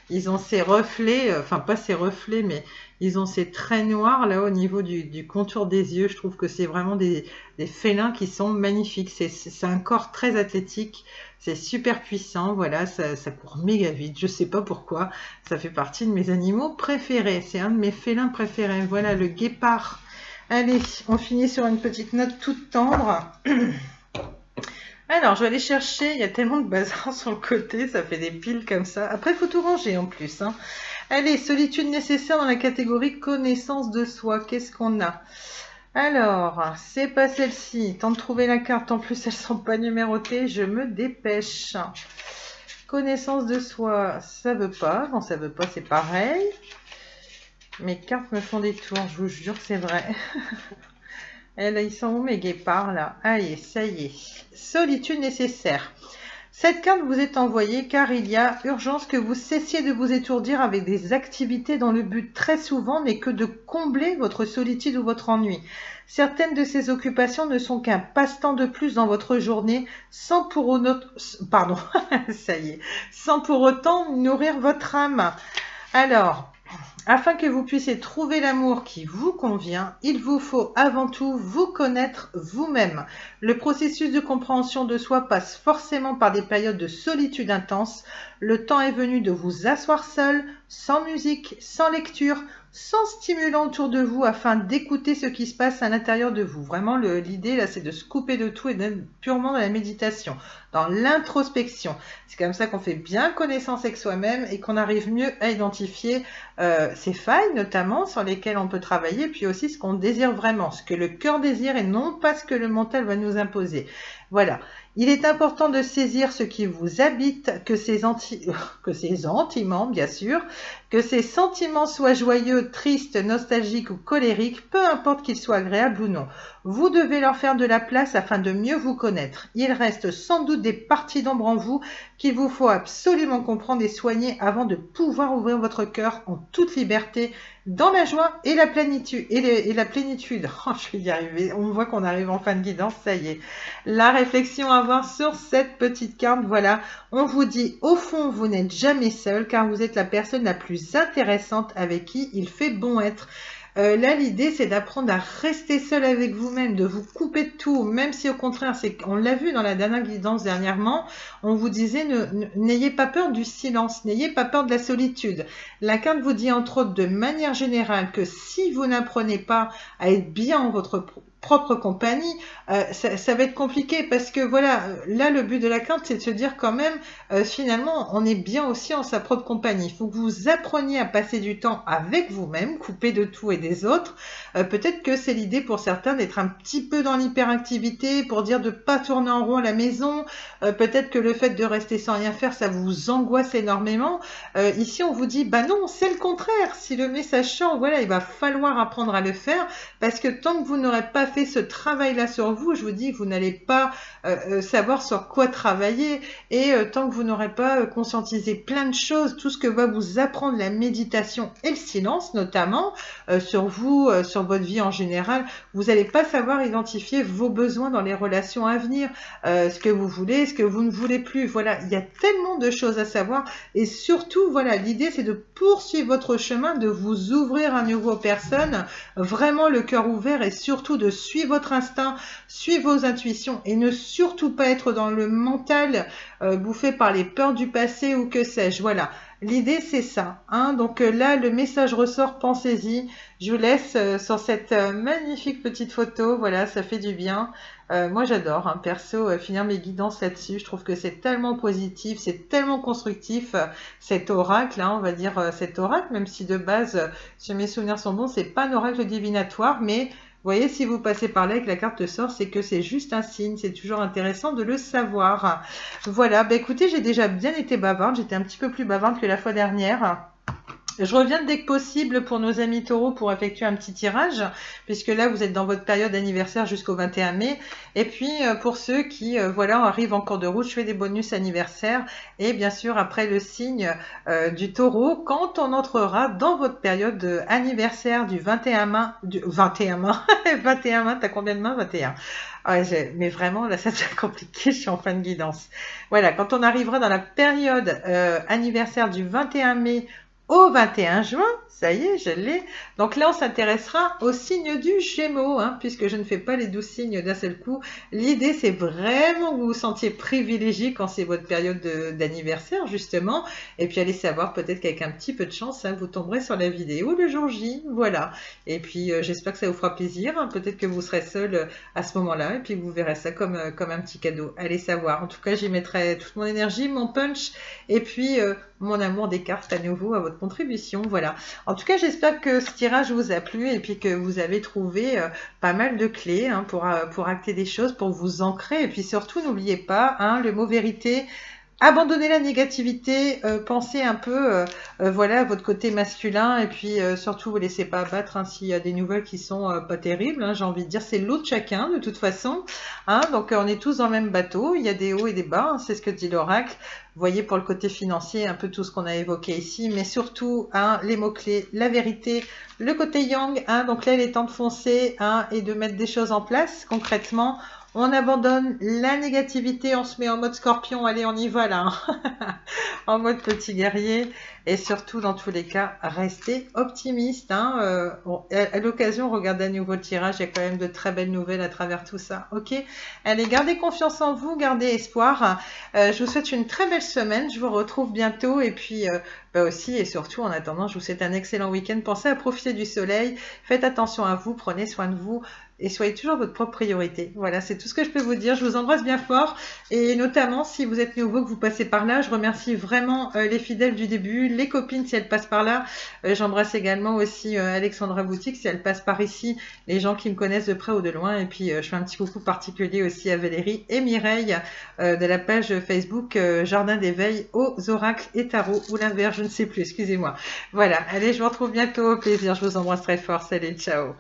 [SPEAKER 1] ils ont ces reflets, enfin pas ces reflets, mais ils ont ces traits noirs là au niveau du contour des yeux. Je trouve que c'est vraiment des félins qui sont magnifiques. C'est un corps très athlétique, c'est super puissant. Voilà, ça court méga vite. Je sais pas pourquoi. Ça fait partie de mes animaux préférés. C'est un de mes félins préférés. Voilà le guépard. Allez, on finit sur une petite note toute tendre. Alors, je vais aller chercher, il y a tellement de bazar sur le côté, ça fait des piles comme ça. Après, il faut tout ranger en plus, hein. Allez, solitude nécessaire dans la catégorie connaissance de soi. Qu'est-ce qu'on a? Alors, c'est pas celle-ci. Tant de trouver la carte, en plus elles sont pas numérotées, je me dépêche. Connaissance de soi, ça veut pas. Non, ça veut pas, c'est pareil. Mes cartes me font des tours, je vous jure que c'est vrai. Et là, ils sont où mes guépards là? Allez, ça y est. Solitude nécessaire. Cette carte vous est envoyée car il y a urgence que vous cessiez de vous étourdir avec des activités dont le but très souvent n'est que de combler votre solitude ou votre ennui. Certaines de ces occupations ne sont qu'un passe-temps de plus dans votre journée sans pour autant, pardon, ça y est, sans pour autant nourrir votre âme. Alors, afin que vous puissiez trouver l'amour qui vous convient, il vous faut avant tout vous connaître vous-même. Le processus de compréhension de soi passe forcément par des périodes de solitude intense. Le temps est venu de vous asseoir seul, sans musique, sans lecture, sans stimulant autour de vous afin d'écouter ce qui se passe à l'intérieur de vous. Vraiment, l'idée là, c'est de se couper de tout et d'être purement dans la méditation, dans l'introspection. C'est comme ça qu'on fait bien connaissance avec soi-même et qu'on arrive mieux à identifier ses failles notamment sur lesquelles on peut travailler, puis aussi ce qu'on désire vraiment, ce que le cœur désire et non pas ce que le mental va nous imposer. Voilà. Il est important de saisir ce qui vous habite, que ces sentiments, bien sûr, que ces sentiments soient joyeux, tristes, nostalgiques ou colériques, peu importe qu'ils soient agréables ou non. Vous devez leur faire de la place afin de mieux vous connaître. Il reste sans doute des parties d'ombre en vous qu'il vous faut absolument comprendre et soigner avant de pouvoir ouvrir votre cœur en toute liberté, dans la joie et la plénitude. Oh, je vais y arriver. On voit qu'on arrive en fin de guidance, ça y est. La réflexion à avoir sur cette petite carte, voilà. On vous dit, au fond, vous n'êtes jamais seul car vous êtes la personne la plus intéressante avec qui il fait bon être. Là, l'idée, c'est d'apprendre à rester seul avec vous-même, de vous couper de tout, même si au contraire, on l'a vu dans la dernière guidance dernièrement, on vous disait, n'ayez pas peur du silence, n'ayez pas peur de la solitude. La carte vous dit entre autres de manière générale que si vous n'apprenez pas à être bien en votre propre compagnie, ça va être compliqué parce que voilà, là le but de la carte c'est de se dire quand même finalement on est bien aussi en sa propre compagnie. Il faut que vous appreniez à passer du temps avec vous-même, coupé de tout et des autres. Peut-être que c'est l'idée pour certains d'être un petit peu dans l'hyperactivité pour dire de pas tourner en rond à la maison. Peut-être que le fait de rester sans rien faire ça vous angoisse énormément. Ici on vous dit bah non, c'est le contraire. Si le message sort, voilà, il va falloir apprendre à le faire parce que tant que vous n'aurez pas fait ce travail-là sur vous, je vous dis que vous n'allez pas savoir sur quoi travailler et tant que vous n'aurez pas conscientisé plein de choses, tout ce que va vous apprendre la méditation et le silence notamment sur vous, sur votre vie en général, vous n'allez pas savoir identifier vos besoins dans les relations à venir, ce que vous voulez, ce que vous ne voulez plus. Voilà, il y a tellement de choses à savoir et surtout, voilà, l'idée c'est de poursuivre votre chemin, de vous ouvrir à nouveau aux personnes, vraiment le cœur ouvert et surtout de suivre votre instinct, suivre vos intuitions et ne surtout pas être dans le mental bouffé par les peurs du passé ou que sais-je. Voilà, l'idée c'est ça. Hein. Donc là, le message ressort, pensez-y. Je vous laisse sur cette magnifique petite photo. Voilà, ça fait du bien. Moi j'adore, hein, perso, finir mes guidances là-dessus. Je trouve que c'est tellement positif, c'est tellement constructif, cet oracle, hein, on va dire cet oracle, même si de base, si mes souvenirs sont bons, c'est pas un oracle divinatoire, mais vous voyez, si vous passez par là et que la carte sort, c'est que c'est juste un signe. C'est toujours intéressant de le savoir. Voilà, bah écoutez, j'ai déjà bien été bavarde. J'étais un petit peu plus bavarde que la fois dernière. Je reviens dès que possible pour nos amis taureaux pour effectuer un petit tirage, puisque là vous êtes dans votre période d'anniversaire jusqu'au 21 mai. Et puis pour ceux qui voilà arrivent en cours de route, je fais des bonus anniversaires. Et bien sûr après le signe du taureau, quand on entrera dans votre période anniversaire du 21 mai, 21 mai, t'as combien de mains? 21. Ouais, mais vraiment, là, ça devient compliqué, je suis en fin de guidance. Voilà, quand on arrivera dans la période anniversaire du 21 mai au 21 juin, ça y est, je l'ai. Donc là, on s'intéressera au signe du Gémeaux, hein, puisque je ne fais pas les 12 signes d'un seul coup. L'idée, c'est vraiment que vous vous sentiez privilégié quand c'est votre période d'anniversaire, justement. Et puis, allez savoir, peut-être qu'avec un petit peu de chance, hein, vous tomberez sur la vidéo le jour J. Voilà. Et puis, j'espère que ça vous fera plaisir. Hein. Peut-être que vous serez seul à ce moment-là, et puis vous verrez ça comme un petit cadeau. Allez savoir. En tout cas, j'y mettrai toute mon énergie, mon punch, et puis mon amour des cartes à nouveau à votre contribution. Voilà. En tout cas, j'espère que ce tirage vous a plu et puis que vous avez trouvé pas mal de clés hein, pour acter des choses, pour vous ancrer. Et puis surtout, n'oubliez pas hein, le mot vérité. Abandonnez la négativité, pensez un peu voilà, à votre côté masculin et puis surtout, vous ne laissez pas abattre hein, s'il y a des nouvelles qui sont pas terribles. Hein, j'ai envie de dire, c'est l'eau de chacun de toute façon. Hein, donc, on est tous dans le même bateau. Il y a des hauts et des bas, hein, c'est ce que dit l'oracle. Vous voyez pour le côté financier, un peu tout ce qu'on a évoqué ici, mais surtout hein, les mots-clés, la vérité, le côté yang. Hein, donc là, il est temps de foncer hein, et de mettre des choses en place concrètement. On abandonne la négativité, on se met en mode scorpion, allez on y va là, en mode petit guerrier et surtout dans tous les cas, restez optimiste. Hein. À l'occasion, regardez à nouveau le tirage, il y a quand même de très belles nouvelles à travers tout ça. Ok, allez, gardez confiance en vous, gardez espoir. Je vous souhaite une très belle semaine, je vous retrouve bientôt et puis bah aussi et surtout en attendant, je vous souhaite un excellent week-end. Pensez à profiter du soleil, faites attention à vous, prenez soin de vous. Et soyez toujours votre propre priorité. Voilà, c'est tout ce que je peux vous dire. Je vous embrasse bien fort. Et notamment, si vous êtes nouveau, que vous passez par là, je remercie vraiment les fidèles du début, les copines si elles passent par là. J'embrasse également aussi Alexandra Boutique si elle passe par ici, les gens qui me connaissent de près ou de loin. Et puis, je fais un petit coucou particulier aussi à Valérie et Mireille de la page Facebook Jardin d'éveil aux oracles et tarot ou l'inverse, je ne sais plus, excusez-moi. Voilà, allez, je vous retrouve bientôt. Au plaisir, je vous embrasse très fort. Salut, ciao.